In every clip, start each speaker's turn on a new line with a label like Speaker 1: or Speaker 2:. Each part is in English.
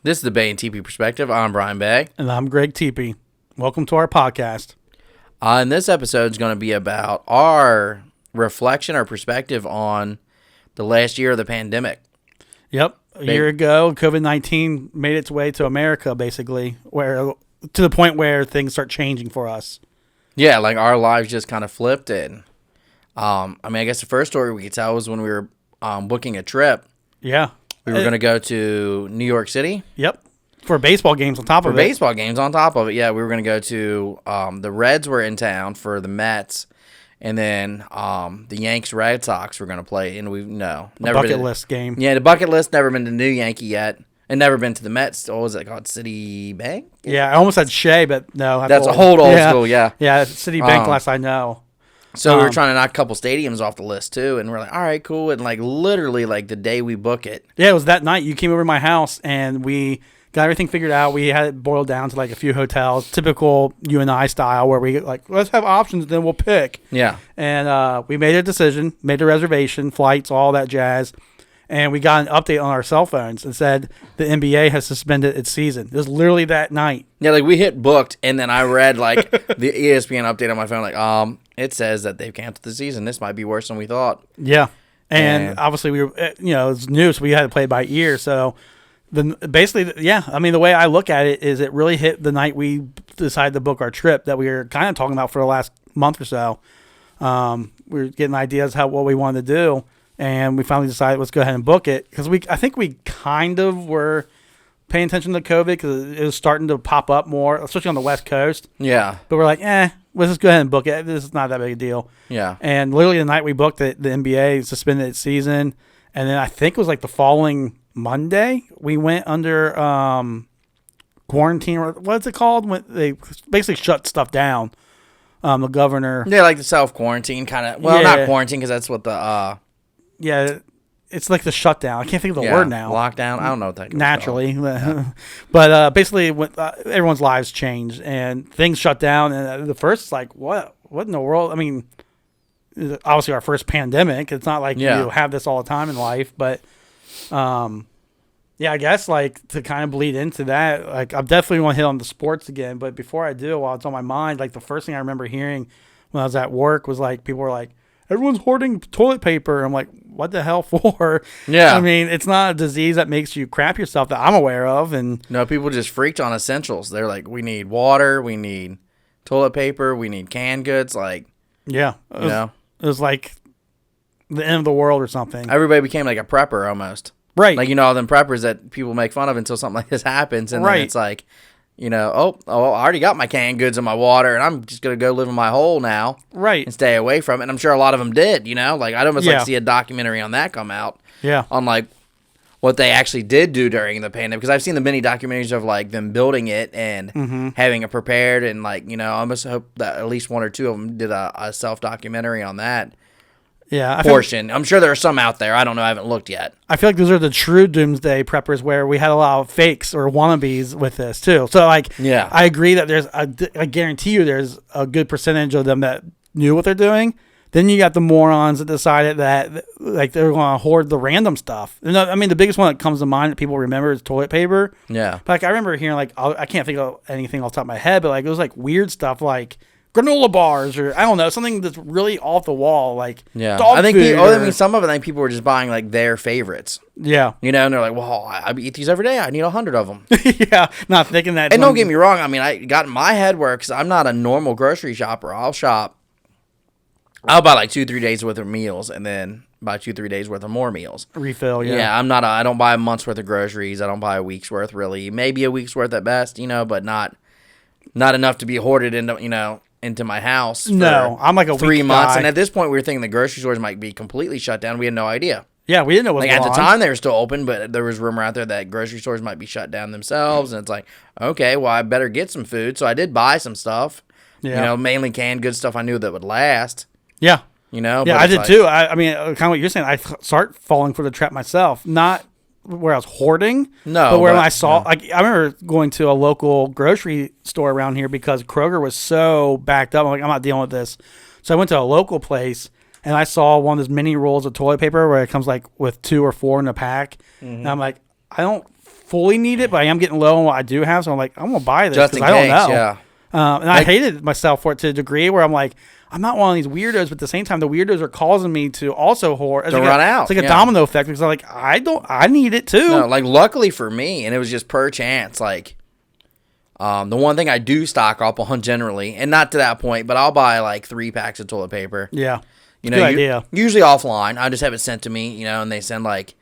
Speaker 1: This is the Bay and Tepe Perspective. I'm Brian Bay.
Speaker 2: And I'm Greg Tepe. Welcome to our podcast.
Speaker 1: And this episode is going to be about our reflection or perspective on the last year of the pandemic.
Speaker 2: Yep. A year ago, COVID-19 made its way to America, basically, where to the point where things start changing for us.
Speaker 1: Yeah, like our lives just kind of flipped. And I guess the first story we could tell was when we were booking a trip.
Speaker 2: Yeah.
Speaker 1: We were going to go to New York City.
Speaker 2: Yep. For baseball games on top of it.
Speaker 1: For baseball games on top of it, yeah. We were going to go to the Reds were in town for the Mets, and then the Yanks Red Sox were going to play. And we've never
Speaker 2: bucket list game.
Speaker 1: Yeah, the bucket list. Never been to New Yankee yet, and never been to the Mets. What was it called? Citibank?
Speaker 2: Yeah, I almost said Shea, but no.
Speaker 1: That's a whole old school. Yeah,
Speaker 2: yeah, Citibank. Last I know.
Speaker 1: So we were trying to knock a couple stadiums off the list too, and we're like, all right, cool. And like literally, like the day we book it.
Speaker 2: Yeah, it was that night. You came over to my house, and we got everything figured out. We had it boiled down to like a few hotels, typical you and I style, where we like, let's have options, then we'll pick.
Speaker 1: Yeah.
Speaker 2: And we made a decision, made a reservation, flights, all that jazz. And we got an update on our cell phones and said the NBA has suspended its season. It was literally that night.
Speaker 1: Yeah, like we hit booked, and then I read like the ESPN update on my phone, like, it says that they've canceled the season. This might be worse than we thought.
Speaker 2: Yeah. And obviously we were, it's new, so we had to play it by ear. So basically, yeah, I mean, the way I look at it is it really hit the night we decided to book our trip that we were kind of talking about for the last month or so. We were getting ideas what we wanted to do, and we finally decided let's go ahead and book it because I think we kind of were paying attention to COVID because it was starting to pop up more, especially on the West Coast.
Speaker 1: Yeah.
Speaker 2: But we're like, let's just go ahead and book it. This is not that big a deal.
Speaker 1: Yeah.
Speaker 2: And literally the night we booked it, the NBA suspended its season, and then I think it was like the following Monday, we went under quarantine. What's it called? When they basically shut stuff down. The governor.
Speaker 1: Yeah, like the self-quarantine kind of. Well, not quarantine because that's what the.
Speaker 2: Yeah, it's like the shutdown. I can't think of the word now.
Speaker 1: Lockdown. I don't know what that is.
Speaker 2: Naturally. Yeah. But basically, everyone's lives changed and things shut down. And the first is like, what in the world? I mean, obviously our first pandemic. It's not like you have this all the time in life, but. I guess like to kind of bleed into that, like I definitely want to hit on the sports again, but before I do, while it's on my mind, like the first thing I remember hearing when I was at work was like people were like, everyone's hoarding toilet paper. I'm like, what the hell for?
Speaker 1: Yeah.
Speaker 2: I mean, it's not a disease that makes you crap yourself that I'm aware of. And
Speaker 1: no, people just freaked on essentials. They're like, we need water, we need toilet paper, we need canned goods. Like,
Speaker 2: it was like the end of the world or something.
Speaker 1: Everybody became like a prepper almost.
Speaker 2: Right.
Speaker 1: Like, all them preppers that people make fun of until something like this happens. And then it's like, I already got my canned goods and my water, and I'm just going to go live in my hole now.
Speaker 2: Right.
Speaker 1: And stay away from it. And I'm sure a lot of them did, Like, I'd almost like to see a documentary on that come out.
Speaker 2: Yeah.
Speaker 1: On, like, what they actually did do during the pandemic. Because I've seen the many documentaries of, like, them building it and having it prepared. And, like, I almost hope that at least one or two of them did a self-documentary on that.
Speaker 2: Yeah,
Speaker 1: portion. I'm sure there are some out there. I don't know. I haven't looked yet.
Speaker 2: I feel like those are the true doomsday preppers where we had a lot of fakes or wannabes with this too. So like, I agree that I guarantee you there's a good percentage of them that knew what they're doing. Then you got the morons that decided that like they're going to hoard the random stuff. I mean, the biggest one that comes to mind that people remember is toilet paper.
Speaker 1: Yeah.
Speaker 2: But like I remember hearing like, I can't think of anything off the top of my head, but like it was like weird stuff like granola bars or I don't know, something that's really off the wall, like dog food.
Speaker 1: Some of it, I think people were just buying like their favorites.
Speaker 2: Yeah.
Speaker 1: And they're like, well, I eat these every day. I need 100 of them.
Speaker 2: Yeah. Not thinking that.
Speaker 1: And don't get me wrong. I mean, I got in my head where, because I'm not a normal grocery shopper. I'll buy like 2-3 days worth of meals and then buy 2-3 days worth of more meals.
Speaker 2: Refill, yeah.
Speaker 1: Yeah, I don't buy a month's worth of groceries. I don't buy a week's worth, really. Maybe a week's worth at best, but not enough to be hoarded into my house for
Speaker 2: I'm like a
Speaker 1: 3 months.
Speaker 2: guy.
Speaker 1: And at this point, we were thinking the grocery stores might be completely shut down. We had no idea.
Speaker 2: Yeah, we didn't know what was going on.
Speaker 1: At the time, they were still open, but there was rumor out there that grocery stores might be shut down themselves. And it's like, okay, well, I better get some food. So I did buy some stuff, mainly canned good stuff I knew that would last.
Speaker 2: Yeah.
Speaker 1: Yeah,
Speaker 2: I did too. I mean, kind of what you're saying, I start falling for the trap myself. Not where I was hoarding.
Speaker 1: No.
Speaker 2: But where I saw, like, I remember going to a local grocery store around here because Kroger was so backed up. I'm like, I'm not dealing with this. So I went to a local place and I saw one of those mini rolls of toilet paper where it comes like with 2 or 4 in a pack. Mm-hmm. And I'm like, I don't fully need it, but I am getting low on what I do have. So I'm like, I'm going to buy this
Speaker 1: just in
Speaker 2: because I don't
Speaker 1: case,
Speaker 2: know.
Speaker 1: yeah.
Speaker 2: And I hated myself for it to a degree where I'm like, I'm not one of these weirdos, but at the same time, the weirdos are causing me to also hoard.
Speaker 1: To run out.
Speaker 2: It's like a domino effect because I'm like, I need it too.
Speaker 1: No, like luckily for me, and it was just per chance, like the one thing I do stock up on generally, and not to that point, but I'll buy like 3 packs of toilet paper.
Speaker 2: Yeah.
Speaker 1: Good idea. Usually offline. I just have it sent to me, and they send like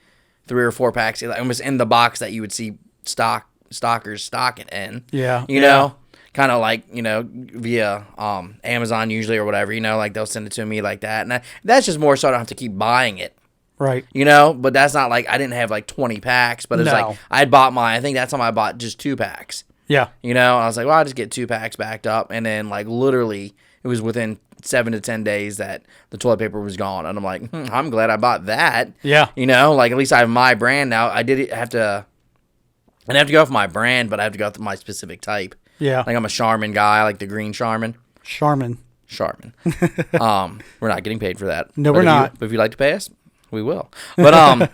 Speaker 1: 3 or 4 packs. It was in the box that you would see stockers stock it in.
Speaker 2: Yeah.
Speaker 1: You know? Kind of like, via Amazon usually or whatever, like they'll send it to me like that. And that's just more so I don't have to keep buying it.
Speaker 2: Right.
Speaker 1: But that's not like I didn't have like 20 packs, but it's like I had bought I think that time I bought just 2 packs.
Speaker 2: Yeah.
Speaker 1: And I was like, well, I'll just get 2 packs backed up. And then like literally it was within 7 to 10 days that the toilet paper was gone. And I'm like, I'm glad I bought that.
Speaker 2: Yeah.
Speaker 1: Like at least I have my brand now. I did have to go for my brand, but I have to go for my specific type.
Speaker 2: Yeah.
Speaker 1: Like I'm a Charmin guy, like the green Charmin.
Speaker 2: Charmin.
Speaker 1: We're not getting paid for that.
Speaker 2: No, we're not.
Speaker 1: But if you'd like to pay us, we will. But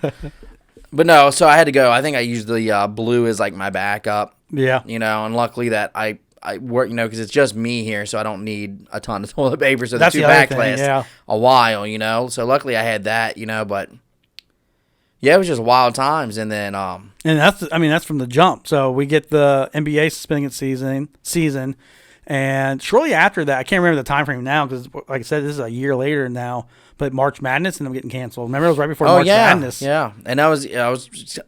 Speaker 1: but no, so I had to go. I think I used the blue as like my backup.
Speaker 2: Yeah.
Speaker 1: And luckily that I work, because it's just me here, so I don't need a ton of toilet paper. So
Speaker 2: that's
Speaker 1: the 2 pack lasts a while, So luckily I had that, but yeah, it was just wild times. And then
Speaker 2: and that's from the jump. So we get the NBA suspending its season, and shortly after that, I can't remember the time frame now because, like I said, this is a year later now. But March Madness and them getting canceled. Remember, it was right before March Madness.
Speaker 1: Yeah, and I was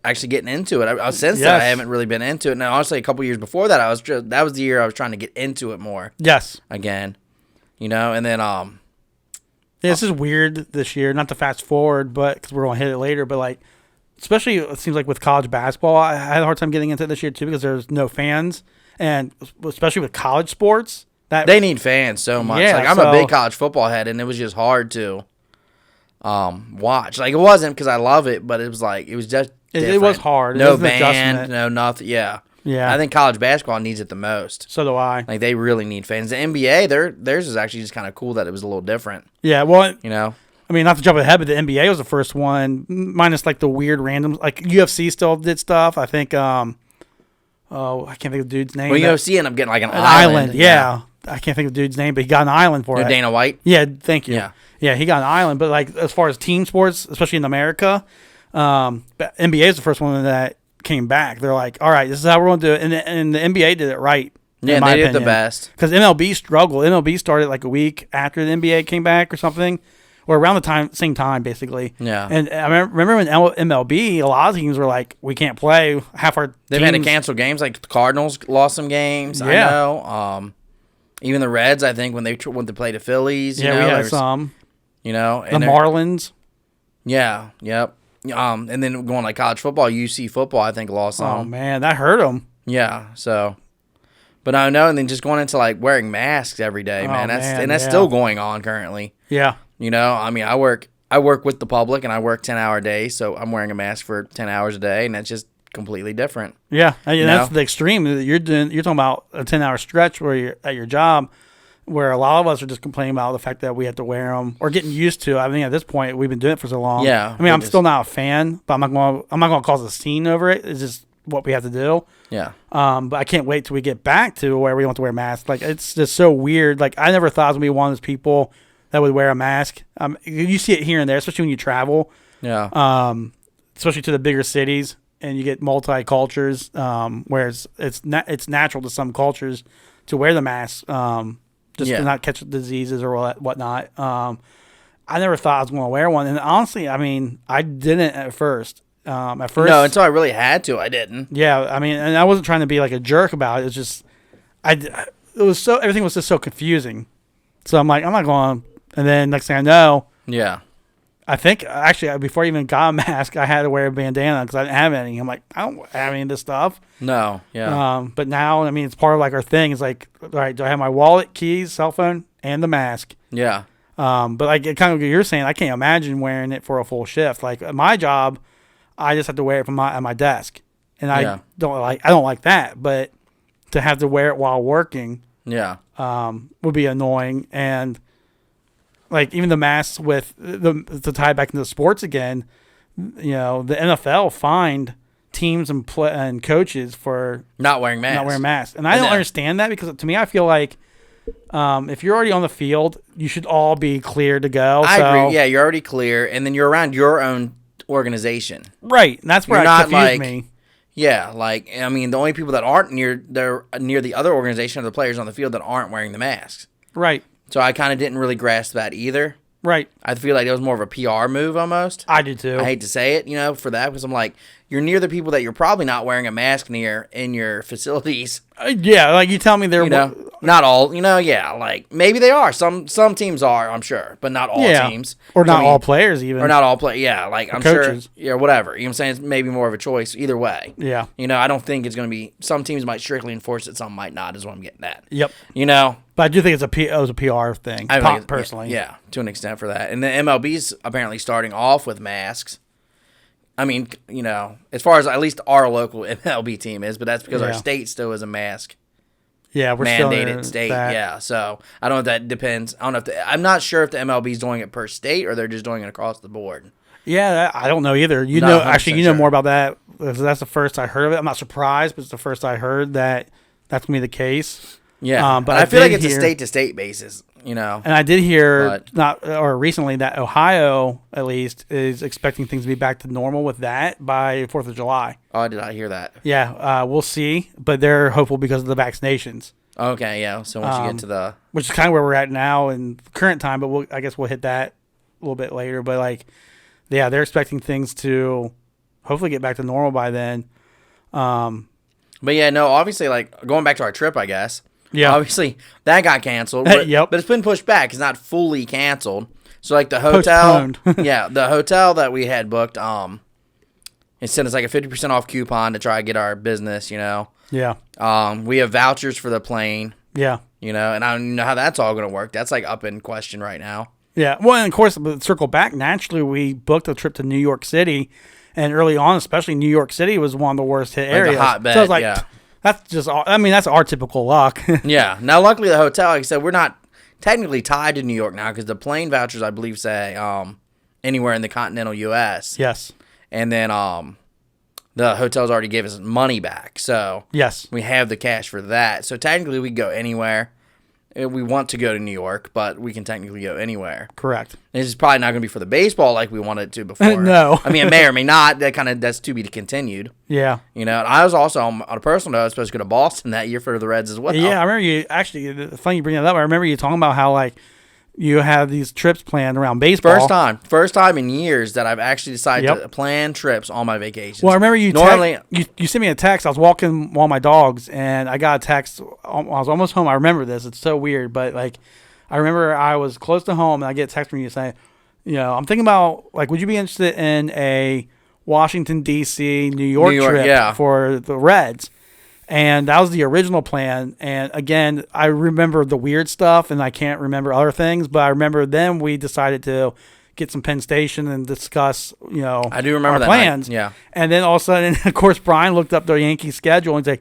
Speaker 1: actually getting into it. I since then I haven't really been into it. Now, honestly, a couple years before that, that was the year I was trying to get into it more.
Speaker 2: Yes.
Speaker 1: Again, and then
Speaker 2: yeah, this is weird this year. Not to fast forward, but because we're gonna hit it later. But like, especially it seems like with college basketball, I had a hard time getting into it this year too because there's no fans, and especially with college sports,
Speaker 1: they need fans so much.
Speaker 2: Yeah,
Speaker 1: I'm a big college football head, and it was just hard to watch. Like it wasn't because I love it, but it was like it was just different.
Speaker 2: It was hard.
Speaker 1: No band, no nothing. Yeah. I think college basketball needs it the most.
Speaker 2: So do I.
Speaker 1: Like they really need fans. The NBA, theirs is actually just kind of cool that it was a little different.
Speaker 2: Yeah, well,
Speaker 1: I
Speaker 2: mean, not to jump ahead, but the NBA was the first one, minus like the weird random, like UFC still did stuff. I think, I can't think of the dude's name.
Speaker 1: Well, UFC ended up getting like an
Speaker 2: island. Yeah. I can't think of the dude's name, but he got an island for it.
Speaker 1: Dana White?
Speaker 2: Yeah, thank you.
Speaker 1: Yeah,
Speaker 2: he got an island. But like as far as team sports, especially in America, NBA is the first one that came back. They're like, all right, this is how we're going to do it. And the NBA did it right.
Speaker 1: Yeah, they did the best.
Speaker 2: Because MLB struggled. MLB started like a week after the NBA came back or something. Or around the same time, basically. Yeah. And I remember when MLB, a lot of teams were like, we can't play. Half our
Speaker 1: They've had to cancel games. Like the Cardinals lost some games. Yeah. I know. Even the Reds, I think, when they play the Phillies.
Speaker 2: We had some.
Speaker 1: And
Speaker 2: the Marlins.
Speaker 1: Yeah. Yep. And then going like college football, UC football, I think lost some.
Speaker 2: Oh man, that hurt them.
Speaker 1: Yeah. So. But I know, and then just going into like wearing masks every day, man. That's still going on currently.
Speaker 2: Yeah.
Speaker 1: I mean, I work with the public, and I work 10-hour days, so I'm wearing a mask for 10 hours a day, and that's just completely different.
Speaker 2: Yeah, that's the extreme. You're talking about a 10-hour stretch where you're at your job, where a lot of us are just complaining about the fact that we have to wear them or getting used to. I mean, at this point, we've been doing it for so long.
Speaker 1: Yeah.
Speaker 2: I mean, I'm still not a fan, but I'm not going to cause a scene over it. It's just what we have to do.
Speaker 1: Yeah.
Speaker 2: But I can't wait till we get back to where we don't have to wear masks. Like, it's just so weird. Like, I never thought I was going to be one of those people that would wear a mask. You see it here and there, especially when you travel.
Speaker 1: Yeah.
Speaker 2: Especially to the bigger cities, and you get multi-cultures, whereas it's natural to some cultures to wear the mask, to not catch diseases or whatnot. I never thought I was going to wear one, and honestly, I mean, I didn't at first. No,
Speaker 1: until I really had to, I didn't.
Speaker 2: Yeah, I mean, and I wasn't trying to be like a jerk about it. It's just, everything was just so confusing. So I'm like, I'm not going. And then next thing I know,
Speaker 1: yeah,
Speaker 2: I think actually before I even got a mask, I had to wear a bandana because I didn't have any. I'm like, I don't have any of this stuff.
Speaker 1: No, yeah.
Speaker 2: But now, I mean, it's part of like our thing. It's like, all right, do I have my wallet, keys, cell phone, and the mask?
Speaker 1: Yeah.
Speaker 2: But like kind of what you're saying, I can't imagine wearing it for a full shift. Like at my job, I just have to wear it at my desk, and I don't like that. But to have to wear it while working, would be annoying. And like even the masks with to tie back into sports again, the NFL fined teams and coaches for
Speaker 1: not wearing masks.
Speaker 2: And I don't understand that, because to me, I feel like if you're already on the field, you should all be clear to go.
Speaker 1: I agree. Yeah, you're already clear, and then you're around your own organization.
Speaker 2: Right. And that's where it confused me.
Speaker 1: Yeah, like, I mean, the only people that aren't near the other organization are the players on the field that aren't wearing the masks.
Speaker 2: Right.
Speaker 1: So I kind of didn't really grasp that either.
Speaker 2: Right.
Speaker 1: I feel like it was more of a PR move almost.
Speaker 2: I do too.
Speaker 1: I hate to say it, for that, because I'm like, you're near the people that you're probably not wearing a mask near in your facilities.
Speaker 2: Yeah, like you tell me they're...
Speaker 1: not all, like maybe they are. Some teams are, I'm sure, but not all teams.
Speaker 2: Or not all players even.
Speaker 1: Or not all players, yeah. Like, I'm
Speaker 2: coaches.
Speaker 1: sure, yeah, whatever. You know what I'm saying? It's maybe more of a choice either way.
Speaker 2: Yeah.
Speaker 1: I don't think it's going to be, some teams might strictly enforce it, some might not, is what I'm getting at.
Speaker 2: Yep.
Speaker 1: But
Speaker 2: I do think it was a PR thing, personally.
Speaker 1: Yeah, to an extent for that. And the MLB's apparently starting off with masks. I mean, as far as at least our local MLB team is, but that's because our state still is a mask.
Speaker 2: Yeah, we're
Speaker 1: mandated state. Yeah, so I don't know if that depends. I don't know if I'm not sure if the MLB is doing it per state or they're just doing it across the board.
Speaker 2: Yeah, I don't know either. You know more about that. That's the first I heard of it. I'm not surprised, but it's the first I heard that that's gonna be the case.
Speaker 1: Yeah, but I feel like it's a state to state basis. And
Speaker 2: I did hear recently that Ohio, at least, is expecting things to be back to normal with that by 4th of July.
Speaker 1: Oh, did I hear that?
Speaker 2: Yeah, we'll see, but they're hopeful because of the vaccinations.
Speaker 1: Okay, yeah. So once you get to the...
Speaker 2: Which is kind of where we're at now in current time, but I guess we'll hit that a little bit later. But, they're expecting things to hopefully get back to normal by then.
Speaker 1: But, yeah, no, obviously, going back to our trip, I guess...
Speaker 2: Yeah.
Speaker 1: Obviously, that got canceled. But,
Speaker 2: yep.
Speaker 1: But it's been pushed back. It's not fully canceled. So, the hotel... yeah, the hotel that we had booked, it sent us, a 50% off coupon to try to get our business,
Speaker 2: Yeah.
Speaker 1: We have vouchers for the plane.
Speaker 2: Yeah.
Speaker 1: And I don't know how that's all going to work. That's, up in question right now.
Speaker 2: Yeah. Well, and, of course, circle back, naturally, we booked a trip to New York City. And early on, especially New York City was one of the worst hit areas.
Speaker 1: A hotbed,
Speaker 2: so I was yeah. That's just, that's our typical luck.
Speaker 1: Yeah. Now, luckily, the hotel, like I said, we're not technically tied to New York now because the plane vouchers, I believe, say anywhere in the continental U.S.
Speaker 2: Yes.
Speaker 1: And then the hotels already gave us money back. So
Speaker 2: yes,
Speaker 1: we have the cash for that. So technically, we can go anywhere. We want to go to New York, but we can technically go anywhere.
Speaker 2: Correct.
Speaker 1: This is probably not going to be for the baseball like we wanted it to before.
Speaker 2: No.
Speaker 1: I mean, it may or may not. That's to be continued.
Speaker 2: Yeah.
Speaker 1: And I was also, on a personal note, I was supposed to go to Boston that year for the Reds as well.
Speaker 2: Yeah, I remember you, actually, funny you bring that up. I remember you talking about how, you have these trips planned around baseball.
Speaker 1: First time in years that I've actually decided to plan trips on my vacations.
Speaker 2: Well, I remember you sent me a text. I was walking one of my dogs, and I got a text. I was almost home. I remember this. It's so weird, but I remember I was close to home, and I get a text from you saying, I'm thinking about would you be interested in a Washington D.C. New York trip for the Reds? And that was the original plan. And again, I remember the weird stuff and I can't remember other things, but I remember then we decided to get some Penn Station and discuss,
Speaker 1: I do remember
Speaker 2: our
Speaker 1: that
Speaker 2: plans.
Speaker 1: Night. Yeah.
Speaker 2: And then all of a sudden, of course, Brian looked up the Yankees schedule and said,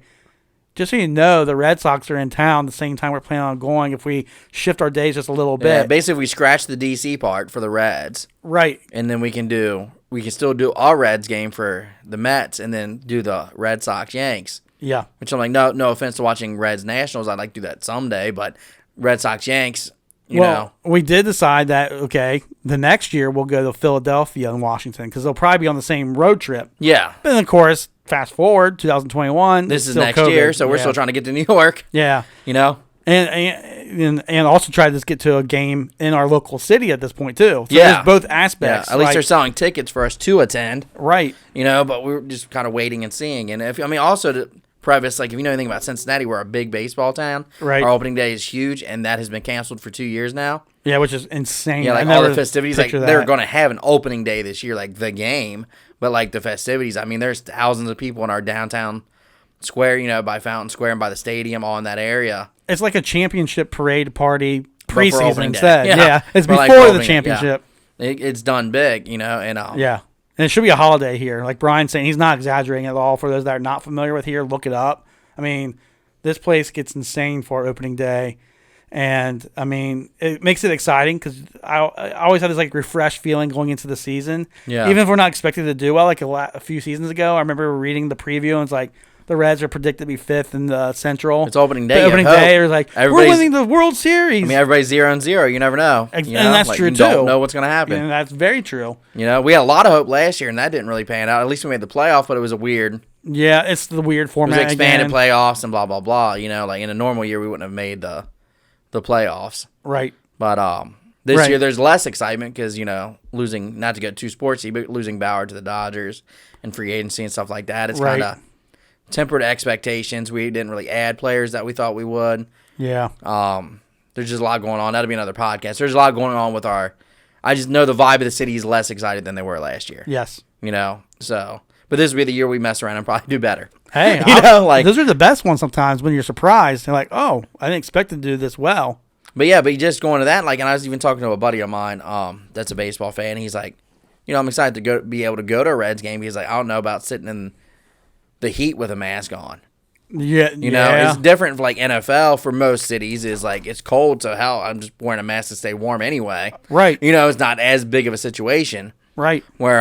Speaker 2: just so you know, the Red Sox are in town the same time we're planning on going if we shift our days just a little bit.
Speaker 1: Yeah, basically we scratch the DC part for the Reds.
Speaker 2: Right.
Speaker 1: And then we can still do our Reds game for the Mets and then do the Red Sox Yanks.
Speaker 2: Yeah.
Speaker 1: Which I'm no offense to watching Reds Nationals. I'd like to do that someday, but Red Sox Yanks, you know.
Speaker 2: We did decide that, the next year we'll go to Philadelphia and Washington because they'll probably be on the same road trip.
Speaker 1: Yeah.
Speaker 2: But then, of course, fast forward, 2021.
Speaker 1: This is next year, so we're still trying to get to New York.
Speaker 2: Yeah. And also try to get to a game in our local city at this point, too. So there's both aspects.
Speaker 1: Yeah. At least they're selling tickets for us to attend.
Speaker 2: Right.
Speaker 1: But we're just kind of waiting and seeing. And also to preface, if you know anything about Cincinnati, we're a big baseball town.
Speaker 2: Right.
Speaker 1: Our opening day is huge, and that has been canceled for 2 years now.
Speaker 2: Yeah, which is insane.
Speaker 1: Yeah, all the festivities, they're going to have an opening day this year, the game. But, the festivities, there's thousands of people in our downtown square, by Fountain Square and by the stadium, all in that area.
Speaker 2: It's like a championship parade party preseason instead.
Speaker 1: Yeah.
Speaker 2: Yeah, it's before the championship.
Speaker 1: Yeah. It's done big, and
Speaker 2: yeah. And it should be a holiday here. Like Brian's saying, he's not exaggerating at all. For those that are not familiar with here, look it up. This place gets insane for opening day. And I mean, it makes it exciting because I always have this like refreshed feeling going into the season.
Speaker 1: Yeah.
Speaker 2: Even if we're not expected to do well, like a few seasons ago, I remember reading the preview and it's like the Reds are predicted to be 5th in the Central.
Speaker 1: It's opening day.
Speaker 2: The opening day, it was like we're winning the World Series.
Speaker 1: I mean, everybody's 0-0. You never know.
Speaker 2: And that's true too.
Speaker 1: You don't know what's going to happen.
Speaker 2: And that's very true.
Speaker 1: You know, we had a lot of hope last year, and that didn't really pan out. At least we made the playoff, but it was a weird.
Speaker 2: Yeah, it's the weird format.
Speaker 1: It was expanded
Speaker 2: again.
Speaker 1: playoffs and blah blah blah. You know, like in a normal year, we wouldn't have made the playoffs.
Speaker 2: Right.
Speaker 1: But this year there's less excitement because, you know, losing, not to get too sportsy, but losing Bauer to the Dodgers and free agency and stuff like that. It's kind of tempered expectations. We didn't really add players that we thought we would.
Speaker 2: Yeah.
Speaker 1: There's just a lot going on. That'll be another podcast. There's a lot going on with I just know the vibe of the city is less excited than they were last year.
Speaker 2: Yes.
Speaker 1: You know, so. But this will be the year we mess around and probably do better.
Speaker 2: Hey, those are the best ones sometimes when you're surprised. You're like, oh, I didn't expect to do this well.
Speaker 1: But yeah, but just going to that, like, and I was even talking to a buddy of mine that's a baseball fan. He's like, you know, I'm excited to be able to go to a Reds game. He's like, I don't know about sitting in the heat with a mask on.
Speaker 2: Yeah,
Speaker 1: you know, it's different for like NFL for most cities is like it's cold, so hell, I'm just wearing a mask to stay warm anyway.
Speaker 2: Right.
Speaker 1: You know, it's not as big of a situation.
Speaker 2: Right.
Speaker 1: Where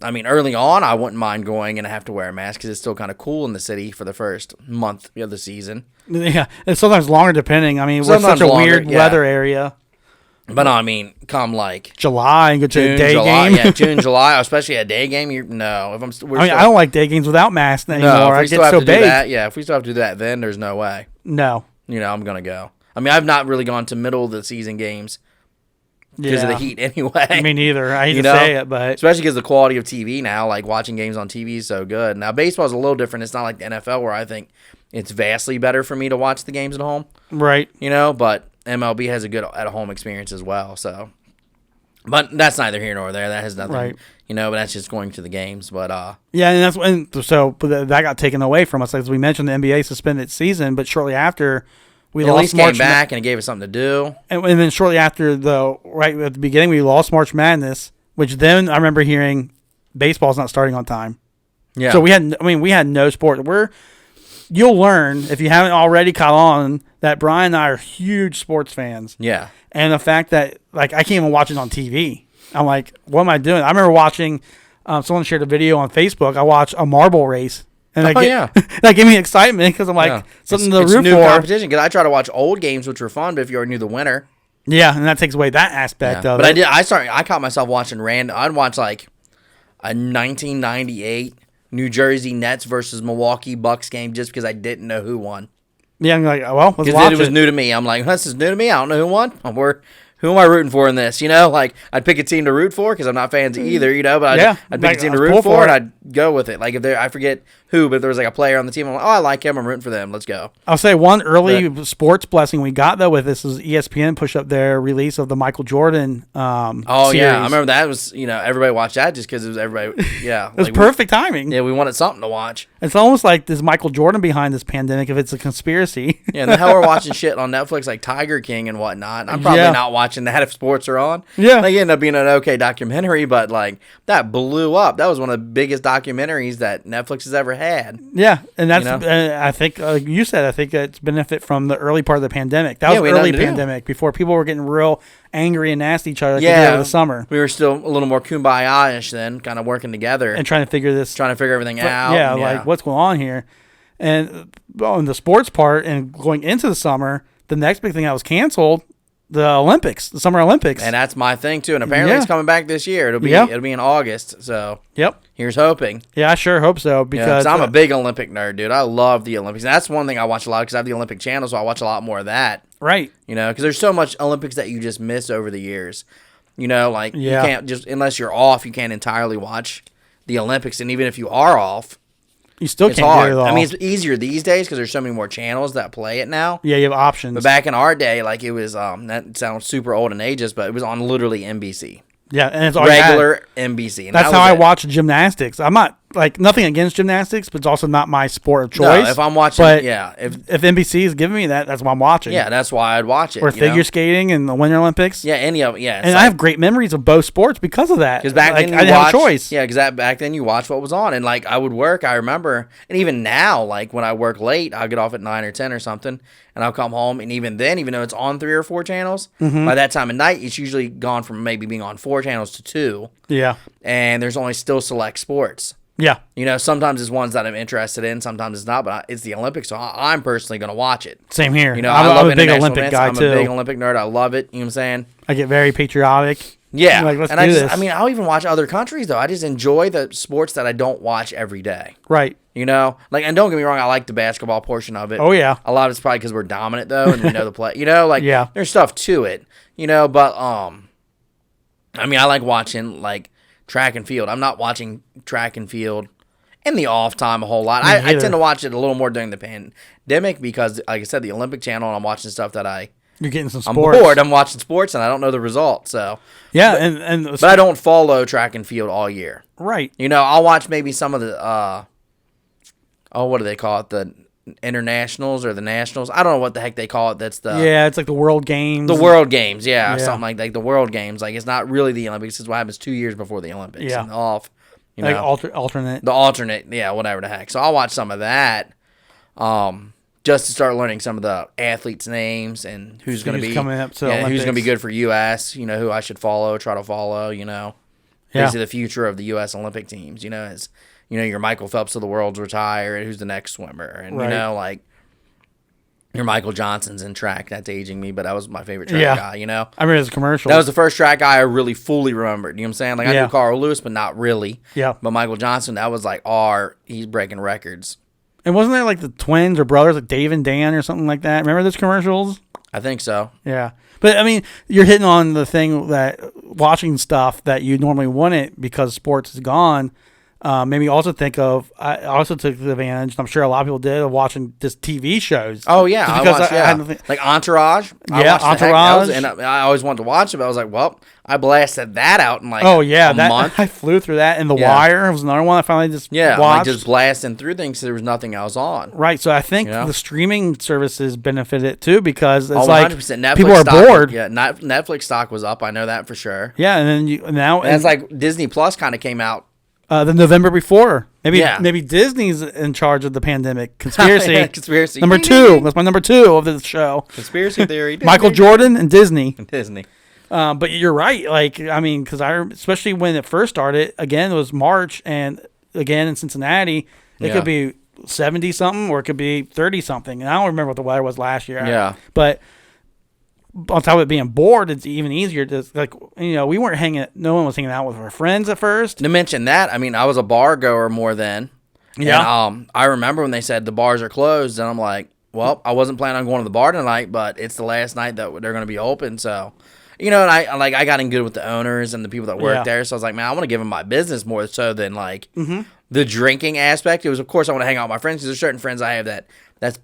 Speaker 1: I mean, early on, I wouldn't mind going and have to wear a mask because it's still kind of cool in the city for the first month of the season.
Speaker 2: Yeah, it's sometimes longer depending. I mean, we're such a weird weather area.
Speaker 1: But no, I mean, come like
Speaker 2: July and go to
Speaker 1: June,
Speaker 2: a day
Speaker 1: July,
Speaker 2: game.
Speaker 1: Yeah, June, July, especially a day game. No, if
Speaker 2: I don't like day games without masks anymore.
Speaker 1: No, if we
Speaker 2: I
Speaker 1: still
Speaker 2: get
Speaker 1: have
Speaker 2: so
Speaker 1: to do
Speaker 2: baked.
Speaker 1: that, yeah, if we still have to do that, then there's no way.
Speaker 2: No,
Speaker 1: you know, I'm gonna go. I mean, I've not really gone to middle of the season games because of the heat anyway.
Speaker 2: Me neither. I hate to say it, but
Speaker 1: especially because the quality of TV now, like watching games on TV is so good. Now baseball's a little different. It's not like the NFL where I think it's vastly better for me to watch the games at home.
Speaker 2: Right.
Speaker 1: You know, but MLB has a good at-home experience as well. So, but that's neither here nor there. That has nothing.
Speaker 2: Right.
Speaker 1: You know, but that's just going to the games. But
Speaker 2: yeah, and that's when that got taken away from us. As we mentioned, the NBA suspended its season, but shortly after. We
Speaker 1: at
Speaker 2: lost
Speaker 1: least
Speaker 2: March
Speaker 1: came back and it gave us something to do.
Speaker 2: And then shortly after, right at the beginning, we lost March Madness, which then I remember hearing baseball's not starting on time.
Speaker 1: Yeah.
Speaker 2: So we had no sport. You'll learn, if you haven't already caught on, that Brian and I are huge sports fans.
Speaker 1: Yeah.
Speaker 2: And the fact that, like, I can't even watch it on TV. I'm like, what am I doing? I remember watching, someone shared a video on Facebook. I watched a marble race. And that gave me excitement because I'm like, something to root for. It's new
Speaker 1: competition because I try to watch old games, which were fun, but if you already knew the winner.
Speaker 2: Yeah, and that takes away that aspect of
Speaker 1: it.
Speaker 2: But
Speaker 1: I caught myself watching I'd watch like a 1998 New Jersey Nets versus Milwaukee Bucks game just because I didn't know who won.
Speaker 2: Yeah, I'm like, well, let's
Speaker 1: it
Speaker 2: watch
Speaker 1: was new to me. I'm like, this is new to me. I don't know who won. Who am I rooting for in this? You know, like I'd pick a team to root for because I'm not fans of either. You know, but I'd pick a team to root for and I'd go with it. Like if I forget who, but if there was like a player on the team, I'm like, oh, I like him. I'm rooting for them. Let's go.
Speaker 2: I'll say one early sports blessing we got though with this is ESPN pushed up their release of the Michael Jordan. Series.
Speaker 1: Yeah, I remember that was everybody watched that just because it was everybody. Yeah,
Speaker 2: it was perfect timing.
Speaker 1: Yeah, we wanted something to watch.
Speaker 2: It's almost like there's Michael Jordan behind this pandemic if it's a conspiracy.
Speaker 1: Yeah, and the hell we're watching shit on Netflix like Tiger King and whatnot. I'm probably not watching that if sports are on.
Speaker 2: Yeah.
Speaker 1: Like, it ended up being an okay documentary, but like that blew up. That was one of the biggest documentaries that Netflix has ever had.
Speaker 2: Yeah, and that's I think you said I think it's benefit from the early part of the pandemic. That was early pandemic before people were getting real angry and nasty at each other over the summer.
Speaker 1: We were still a little more kumbaya-ish then, kind of working together
Speaker 2: and trying to figure everything out. Yeah, like what's going on here. And in the sports part and going into the summer, the next big thing that was canceled, the Olympics, the Summer Olympics.
Speaker 1: And that's my thing too. And apparently it's coming back this year. It'll be in August. So here's hoping.
Speaker 2: Yeah, I sure hope so because
Speaker 1: I'm a big Olympic nerd, dude. I love the Olympics. And that's one thing I watch a lot because I have the Olympic channel, so I watch a lot more of that.
Speaker 2: Right.
Speaker 1: You know, because there's so much Olympics that you just miss over the years. You know, like you can't just unless you're off, you can't entirely watch the Olympics. And even if you are off,
Speaker 2: you still can't get it all.
Speaker 1: I mean, it's easier these days because there's so many more channels that play it now.
Speaker 2: Yeah, you have options.
Speaker 1: But back in our day, like it was, that sounds super old and ageist, but it was on literally NBC.
Speaker 2: Yeah, and it's all
Speaker 1: regular NBC. And
Speaker 2: that's how I watch gymnastics. I'm not like nothing against gymnastics, but it's also not my sport of choice.
Speaker 1: No, if I'm watching,
Speaker 2: but
Speaker 1: yeah,
Speaker 2: if NBC is giving me that, that's why I'm watching.
Speaker 1: Yeah, that's why I'd watch it.
Speaker 2: Or figure skating and the Winter Olympics.
Speaker 1: Yeah, any of it. Yeah,
Speaker 2: and I have great memories of both sports because of that.
Speaker 1: Because back then
Speaker 2: I didn't have a choice.
Speaker 1: Yeah, because back then you watched what was on, and like I would work. I remember, and even now, like when I work late, I'll get off at 9 or 10 or something, and I'll come home, and even then, even though it's on 3 or 4 channels, by that time of night, it's usually gone from maybe being on 4 channels to 2.
Speaker 2: Yeah,
Speaker 1: and there's only still select sports.
Speaker 2: Yeah.
Speaker 1: You know, sometimes it's ones that I'm interested in, sometimes it's not, but it's the Olympics, so I'm personally going to watch it.
Speaker 2: Same here.
Speaker 1: You know,
Speaker 2: I'm a big Olympic guy, too.
Speaker 1: I'm a big Olympic nerd. I love it. You know what I'm saying?
Speaker 2: I get very patriotic.
Speaker 1: Yeah.
Speaker 2: Like, let's
Speaker 1: and
Speaker 2: do this.
Speaker 1: I mean, I'll even watch other countries, though. I just enjoy the sports that I don't watch every day.
Speaker 2: Right.
Speaker 1: You know? Like, and don't get me wrong, I like the basketball portion of it.
Speaker 2: Oh, yeah.
Speaker 1: A lot of it's probably because we're dominant, though, and we know the play. You know? Like,
Speaker 2: yeah.
Speaker 1: There's stuff to it. You know? But, I mean, I like watching, like, track and field. I'm not watching track and field in the off time a whole lot. I tend to watch it a little more during the pandemic because, like I said, the Olympic channel, and I'm watching stuff that
Speaker 2: you're getting some sports.
Speaker 1: I'm bored. I'm watching sports, and I don't know the results. So
Speaker 2: yeah,
Speaker 1: but I don't follow track and field all year.
Speaker 2: Right.
Speaker 1: You know, I'll watch maybe some of the what do they call it? The internationals or the nationals? I don't know what the heck they call it. That's
Speaker 2: it's like the World Games.
Speaker 1: The World Games, something like the World Games. Like it's not really the Olympics. It's what happens 2 years before the Olympics.
Speaker 2: Yeah.
Speaker 1: And off. You
Speaker 2: like
Speaker 1: know,
Speaker 2: alternate.
Speaker 1: The alternate, whatever the heck. So I'll watch some of that, just to start learning some of the athletes' names and who's going to be
Speaker 2: coming up to
Speaker 1: who's going to be good for U.S. You know, who I should try to follow. You know, basically the future of the U.S. Olympic teams. You know, as you know, your Michael Phelps of the world's retired, and who's the next swimmer, and you know, like your Michael Johnson's in track. That's aging me, but that was my favorite track guy. You know,
Speaker 2: I remember his commercial.
Speaker 1: That was the first track guy I really fully remembered. You know what I'm saying? Like I knew Carl Lewis, but not really.
Speaker 2: Yeah.
Speaker 1: But Michael Johnson, that was like he's breaking records.
Speaker 2: And wasn't there like the twins or brothers, like Dave and Dan or something like that? Remember those commercials?
Speaker 1: I think so.
Speaker 2: Yeah. But I mean, you're hitting on the thing that watching stuff that you normally wouldn't because sports is gone. Maybe also think of, I also took the advantage, and I'm sure a lot of people did, of watching just TV shows.
Speaker 1: Oh, yeah. I watched, like Entourage.
Speaker 2: Entourage.
Speaker 1: And I always wanted to watch it, but I was like, well, I blasted that out in like
Speaker 2: a
Speaker 1: month.
Speaker 2: I flew through that. And The Wire was another one I finally just watched.
Speaker 1: Like just blasting through things because there was nothing else on.
Speaker 2: Right. So I think the streaming services benefit it too because it's
Speaker 1: 100%.
Speaker 2: like people are bored.
Speaker 1: Netflix stock was up. I know that for sure.
Speaker 2: Yeah. And then and
Speaker 1: it's like Disney Plus kind of came out.
Speaker 2: The November before. Maybe Disney's in charge of the pandemic. Conspiracy.
Speaker 1: Conspiracy.
Speaker 2: Number 2. That's my number 2 of the show.
Speaker 1: Conspiracy theory.
Speaker 2: Michael Jordan and Disney.
Speaker 1: But
Speaker 2: you're right. Like, I mean, because especially when it first started, again, it was March, and again in Cincinnati, it could be 70-something or it could be 30-something. And I don't remember what the weather was last year.
Speaker 1: Yeah.
Speaker 2: But on top of it being bored, it's even easier to, like, you know, no one was hanging out with our friends at first.
Speaker 1: To mention that, I mean, I was a bar goer more then.
Speaker 2: Yeah.
Speaker 1: And, I remember when they said the bars are closed, and I'm like, well, I wasn't planning on going to the bar tonight, but it's the last night that they're going to be open, so. You know, and I got in good with the owners and the people that work there, so I was like, man, I want to give them my business more so than, like, the drinking aspect. It was, of course, I want to hang out with my friends, because there's certain friends I have that's,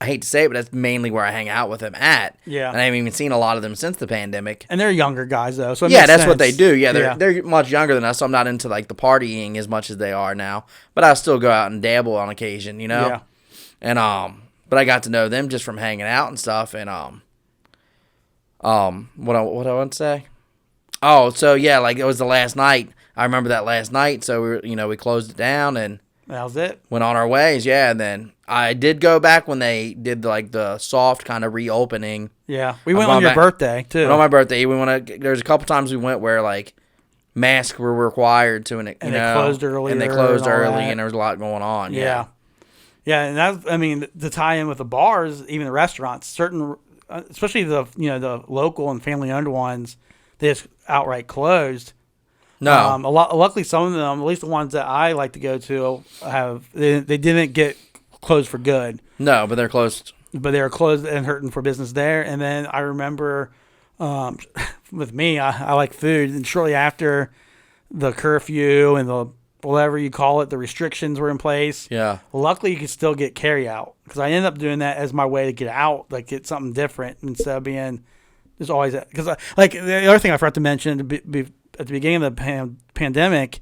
Speaker 1: I hate to say it, but that's mainly where I hang out with them at.
Speaker 2: Yeah.
Speaker 1: And I haven't even seen a lot of them since the pandemic.
Speaker 2: And they're younger guys, though. So
Speaker 1: that's what they do. Yeah, they're much younger than us, so I'm not into, like, the partying as much as they are now. But I still go out and dabble on occasion, you know?
Speaker 2: Yeah.
Speaker 1: And, but I got to know them just from hanging out and stuff. And, what I want to say? Oh, so, yeah, like, it was the last night. I remember that last night, so, we closed it down and
Speaker 2: that was it.
Speaker 1: Went on our ways, and then I did go back when they did like the soft kind of reopening.
Speaker 2: Yeah, we went on your birthday too.
Speaker 1: On my birthday, we went. There's a couple times we went where like masks were required to,
Speaker 2: they closed early,
Speaker 1: and there was a lot going on.
Speaker 2: Yeah, and that's, I mean, to tie in with the bars, even the restaurants, certain, especially the the local and family owned ones, they just outright closed.
Speaker 1: No,
Speaker 2: luckily some of them, at least the ones that I like to go to, they didn't get closed for good.
Speaker 1: No, but they're closed.
Speaker 2: But they were closed and hurting for business there. And then I remember, with me, I like food, and shortly after the curfew and the whatever you call it, the restrictions were in place.
Speaker 1: Yeah.
Speaker 2: Luckily, you could still get carry out, because I ended up doing that as my way to get out, like get something different instead of being. There's always because like the other thing I forgot to mention at the beginning of the pandemic,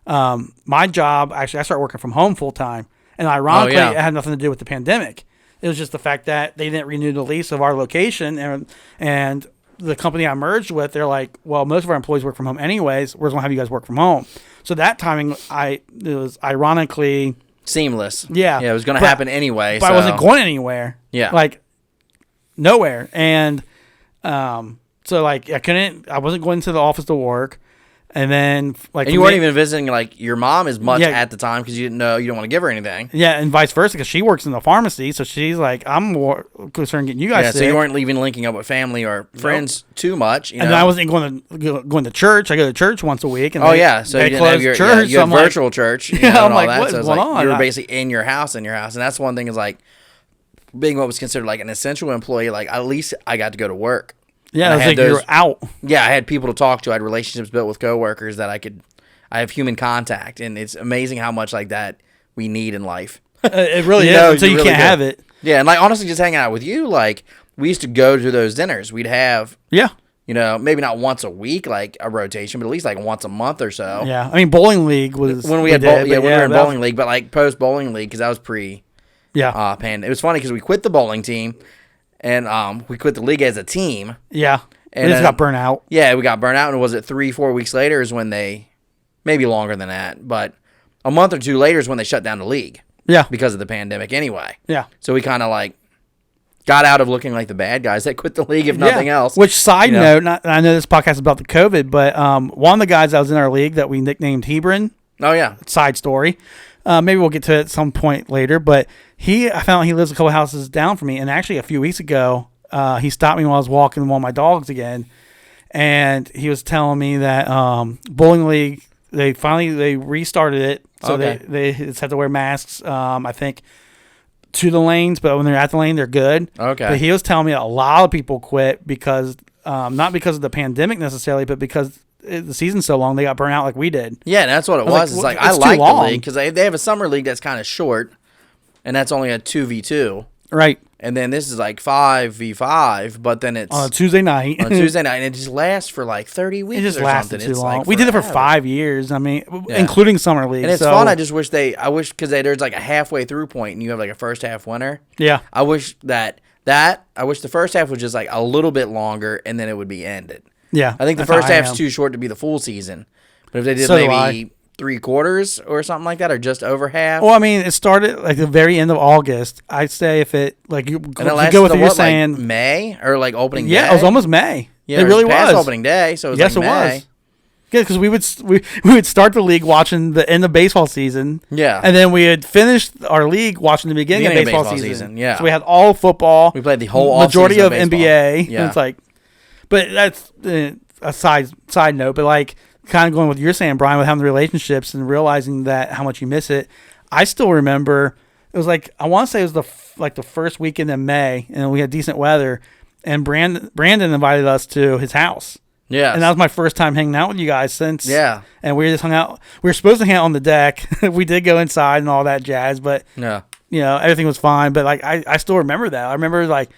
Speaker 2: My job, actually, I started working from home full time. And ironically, it had nothing to do with the pandemic. It was just the fact that they didn't renew the lease of our location. And the company I merged with, they're like, well, most of our employees work from home anyways. We're going to have you guys work from home. So that timing, it was ironically
Speaker 1: seamless.
Speaker 2: Yeah.
Speaker 1: Yeah, it was going to happen anyway.
Speaker 2: But I wasn't going anywhere.
Speaker 1: Yeah.
Speaker 2: Like, nowhere. And so, like, I wasn't going to the office to work. And then, like,
Speaker 1: and you weren't even visiting like your mom as much at the time because you didn't want to give her anything.
Speaker 2: Yeah, and vice versa because she works in the pharmacy, so she's like, I'm more concerned getting you guys.
Speaker 1: Yeah,
Speaker 2: sick.
Speaker 1: so you weren't even linking up with family or friends too much.
Speaker 2: And then I wasn't going to church. I go to church once a week. And
Speaker 1: so you didn't have your church. You had virtual church.
Speaker 2: I'm like, what's going on?
Speaker 1: You were basically in your house, and that's one thing is like being what was considered like an essential employee. Like at least I got to go to work.
Speaker 2: Yeah, I you were out.
Speaker 1: Yeah, I had people to talk to. I had relationships built with coworkers that I have human contact, and it's amazing how much like that we need in life.
Speaker 2: It really is until you really can't have it.
Speaker 1: Yeah, and like honestly, just hanging out with you, like we used to go to those dinners. We'd have maybe not once a week, like a rotation, but at least like once a month or so.
Speaker 2: Yeah, I mean bowling league was
Speaker 1: when we were in bowling league, but like post bowling league because that was pre.
Speaker 2: Yeah,
Speaker 1: it was funny because we quit the bowling team. And we quit the league as a team.
Speaker 2: Yeah.
Speaker 1: And
Speaker 2: we just got burnt out.
Speaker 1: Yeah, we got burnt out. And was it 3-4 weeks later is when maybe longer than that, but a month or two later is when they shut down the league.
Speaker 2: Yeah.
Speaker 1: Because of the pandemic anyway.
Speaker 2: Yeah.
Speaker 1: So we kind of like got out of looking like the bad guys that quit the league, if nothing else.
Speaker 2: Which side note, I know this podcast is about the COVID, but one of the guys that was in our league that we nicknamed Hebron.
Speaker 1: Oh, yeah.
Speaker 2: Side story. Maybe we'll get to it at some point later, but I found he lives a couple houses down from me, and actually a few weeks ago, he stopped me while I was walking one of my dogs again, and he was telling me that bowling league they restarted it, so they just have to wear masks. I think to the lanes, but when they're at the lane, they're good.
Speaker 1: Okay.
Speaker 2: But he was telling me a lot of people quit because not because of the pandemic necessarily, but because the season's so long, they got burnt out like we did.
Speaker 1: Yeah, that's what it was. It's like I like the league because they have a summer league that's kind of short, and that's only a 2v2.
Speaker 2: Right.
Speaker 1: And then this is like 5v5, but then it's
Speaker 2: on a Tuesday night.
Speaker 1: And it just lasts for like 30 weeks.
Speaker 2: It just lasted too long.
Speaker 1: Like
Speaker 2: we did it for 5 years. I mean, including summer league.
Speaker 1: And it's fun. I just wish because there's like a halfway through point, and you have like a first half winner.
Speaker 2: Yeah.
Speaker 1: I wish the first half was just like a little bit longer, and then it would be ended.
Speaker 2: Yeah,
Speaker 1: I think the first half's too short to be the full season. But if they did maybe 3/4 or something like that, or just over half.
Speaker 2: Well, I mean, it started like the very end of August. I'd say if it like you go with what you're saying,
Speaker 1: like May or like opening day.
Speaker 2: Yeah, it was almost May.
Speaker 1: Yeah,
Speaker 2: it really was
Speaker 1: opening day. So it was
Speaker 2: yes,
Speaker 1: like
Speaker 2: it
Speaker 1: May.
Speaker 2: was. Yeah, because we would start the league watching the end of baseball season.
Speaker 1: Yeah,
Speaker 2: and then we had finished our league watching the beginning of baseball season.
Speaker 1: Yeah,
Speaker 2: so we had all football.
Speaker 1: We played the whole
Speaker 2: majority of
Speaker 1: baseball.
Speaker 2: NBA.
Speaker 1: Yeah,
Speaker 2: and it's like, but that's a side note. But like, kind of going with what you're saying, Brian, with having the relationships and realizing that how much you miss it. I still remember it was like I want to say it was the first weekend in May, and we had decent weather, and Brandon invited us to his house.
Speaker 1: Yeah,
Speaker 2: and that was my first time hanging out with you guys since.
Speaker 1: Yeah,
Speaker 2: and we just hung out. We were supposed to hang out on the deck. We did go inside and all that jazz, but everything was fine. But like I still remember that. I remember like,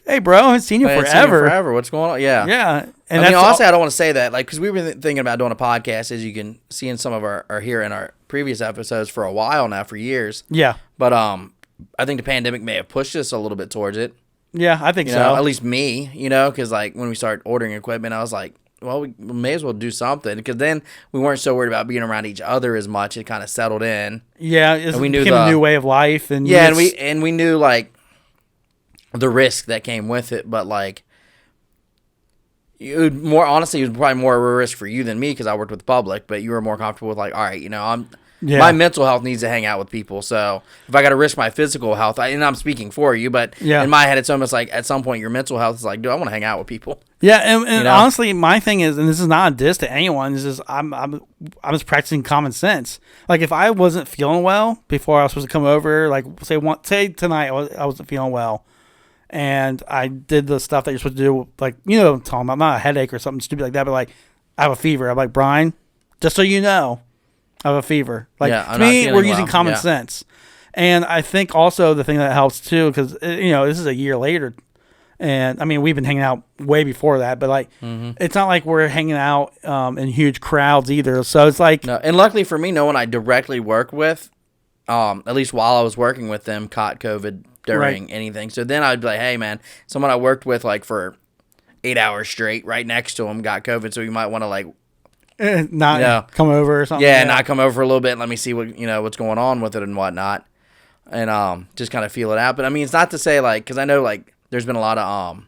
Speaker 2: hey, bro, I haven't seen you forever.
Speaker 1: What's going on? Yeah,
Speaker 2: yeah.
Speaker 1: And I mean, honestly, I don't want to say that, like, because we've been thinking about doing a podcast, as you can see in some of our here in our previous episodes for a while now, for years.
Speaker 2: Yeah.
Speaker 1: But I think the pandemic may have pushed us a little bit towards it.
Speaker 2: Yeah, I think
Speaker 1: so. At least me, because like when we started ordering equipment, I was like, well, we may as well do something, because then we weren't so worried about being around each other as much. It kind of settled in.
Speaker 2: Yeah, it became a new way of life, and
Speaker 1: we knew like the risk that came with it, but like. It was probably more of a risk for you than me because I worked with the public, but you were more comfortable with like, all right, my mental health needs to hang out with people. So if I got to risk my physical health, and I'm speaking for you, but in my head, it's almost like at some point your mental health is like, dude, I want to hang out with people.
Speaker 2: Yeah, and honestly, my thing is, and this is not a diss to anyone, this is I'm just practicing common sense. Like if I wasn't feeling well before I was supposed to come over, like say tonight I wasn't feeling well. And I did the stuff that you're supposed to do, like, I'm talking about, not a headache or something stupid like that, but like, I have a fever. I'm like, Brian, just so you know, I have a fever. Like, to me, we're using common sense. And I think also the thing that helps too, because, this is a year later, And I mean, we've been hanging out way before that, but like, it's not like we're hanging out in huge crowds either. So it's like,
Speaker 1: no, and luckily for me, no one I directly work with, at least while I was working with them, caught COVID during anything. So then I'd be like, hey man, someone I worked with like for 8 hours straight, right next to him, got COVID. So you might want to like
Speaker 2: not come over or something.
Speaker 1: Yeah, not come over for a little bit and let me see what what's going on with it and whatnot, and just kind of feel it out. But I mean, it's not to say like, because I know like there's been a lot of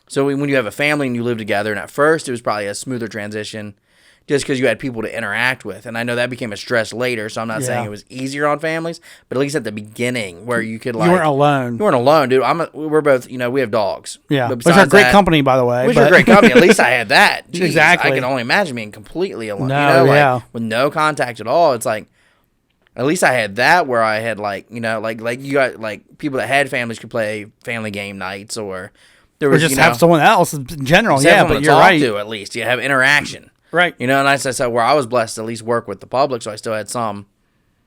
Speaker 1: so when you have a family and you live together, and at first it was probably a smoother transition, just because you had people to interact with, and I know that became a stress later. So I'm not saying it was easier on families, but at least at the beginning where you could like
Speaker 2: you weren't alone.
Speaker 1: You weren't alone, dude. We're both we have dogs.
Speaker 2: Yeah, which are great company, by the way.
Speaker 1: Which are great company. At least I had that. Jeez,
Speaker 2: exactly.
Speaker 1: I can only imagine being completely alone.
Speaker 2: No,
Speaker 1: with no contact at all. It's like, at least I had that where I had like you got like people that had families could play family game nights, or there was
Speaker 2: or just have someone else in general. Yeah, but you're right.
Speaker 1: At least you have interaction.
Speaker 2: Right.
Speaker 1: And I said where I was blessed to at least work with the public, so I still had some,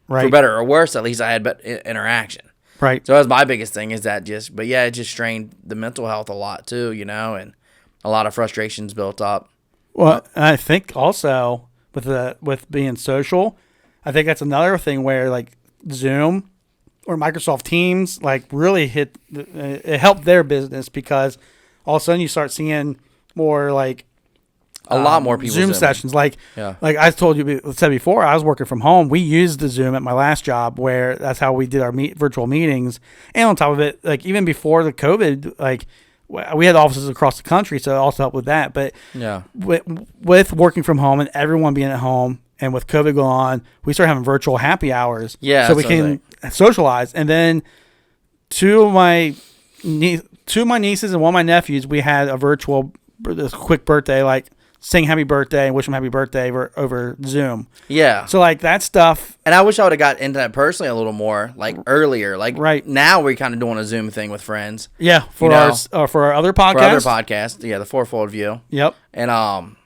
Speaker 2: right.
Speaker 1: For better or worse, at least I had interaction.
Speaker 2: Right.
Speaker 1: So that was my biggest thing is that it just strained the mental health a lot too, and a lot of frustrations built up.
Speaker 2: Well, and I think also with being social, I think that's another thing where like Zoom or Microsoft Teams like really it helped their business, because all of a sudden you start seeing more like
Speaker 1: a lot more people
Speaker 2: Zoom sessions. Like I said before, I was working from home. We used the Zoom at my last job, where that's how we did our virtual meetings. And on top of it, like even before the COVID, like we had offices across the country, so it also helped with that. But with working from home and everyone being at home, and with COVID going on, we started having virtual happy hours.
Speaker 1: Yeah,
Speaker 2: so we can socialize. And then two of my nieces and one of my nephews, we had a quick birthday, like sing happy birthday and wish them happy birthday over Zoom.
Speaker 1: Yeah.
Speaker 2: So like that stuff.
Speaker 1: And I wish I would have got into that personally a little more, like earlier. Like now we're kind of doing a Zoom thing with friends.
Speaker 2: Yeah. For our other podcast.
Speaker 1: For other podcasts. Yeah. The Fourfold View.
Speaker 2: Yep.
Speaker 1: And,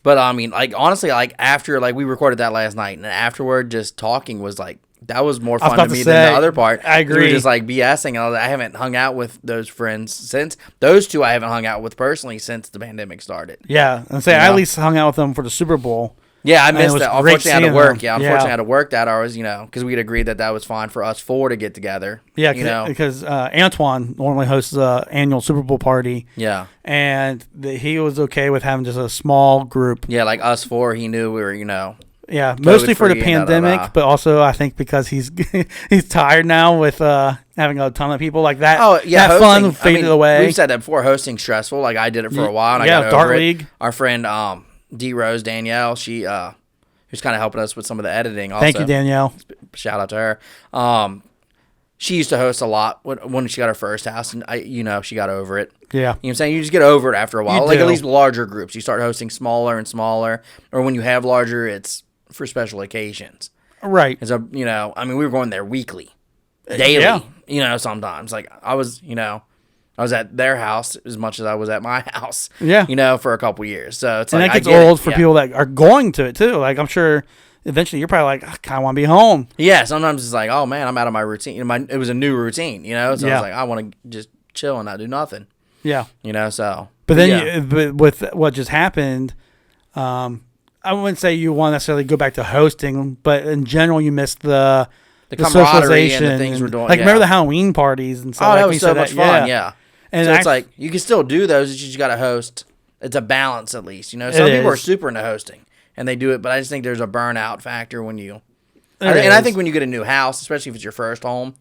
Speaker 1: but I mean, like honestly, like after, like we recorded that last night, and afterward just talking was like, that was more fun to me than the other part.
Speaker 2: I agree.
Speaker 1: We were just like BSing. I haven't hung out with those friends since. Those two I haven't hung out with personally since the pandemic started.
Speaker 2: Yeah. And I at least hung out with them for the Super Bowl.
Speaker 1: Yeah, I missed that. Unfortunately, I had to work.
Speaker 2: Yeah,
Speaker 1: unfortunately, I had to work that hours, because we'd agreed that was fine for us four to get together.
Speaker 2: Yeah, because Antoine normally hosts the annual Super Bowl party.
Speaker 1: Yeah.
Speaker 2: And he was okay with having just a small group.
Speaker 1: Yeah, like us four, he knew we were,
Speaker 2: Yeah, mostly for the pandemic, but also I think because he's tired now with having a ton of people like that.
Speaker 1: Oh yeah,
Speaker 2: that fun faded away.
Speaker 1: We've said that before. Hosting's stressful. Like I did it for a while, and I got
Speaker 2: Dart
Speaker 1: over
Speaker 2: League.
Speaker 1: It. Our friend D Rose Danielle, she who's kind of helping us with some of the editing. Also.
Speaker 2: Thank you, Danielle.
Speaker 1: Shout out to her. She used to host a lot when she got her first house, and she got over it.
Speaker 2: Yeah.
Speaker 1: You know what I'm saying? You just get over it after a while. Like at least larger groups. You start hosting smaller and smaller, or when you have larger, it's for special occasions.
Speaker 2: Right.
Speaker 1: And so, we were going there weekly, daily, sometimes. Like I was at their house as much as I was at my house.
Speaker 2: Yeah.
Speaker 1: For a couple years. So it's
Speaker 2: and
Speaker 1: like,
Speaker 2: that gets old for people that are going to it too. Like I'm sure eventually you're probably like, I kind of want to be home.
Speaker 1: Yeah. Sometimes it's like, oh man, I'm out of my routine. It was a new routine, So I was like, I want to just chill and not do nothing.
Speaker 2: Yeah.
Speaker 1: So.
Speaker 2: But then but with what just happened, I wouldn't say you want to necessarily go back to hosting, but in general, you missed the socialization
Speaker 1: and the things we're doing.
Speaker 2: Like, remember the Halloween parties and stuff?
Speaker 1: Oh, that was so much fun, yeah.
Speaker 2: And
Speaker 1: so it's like, you can still do those, it's just got to host. It's a balance, at least. Some people are super into hosting, and they do it, but I just think there's a burnout factor when you... I think when you get a new house, especially if it's your first home,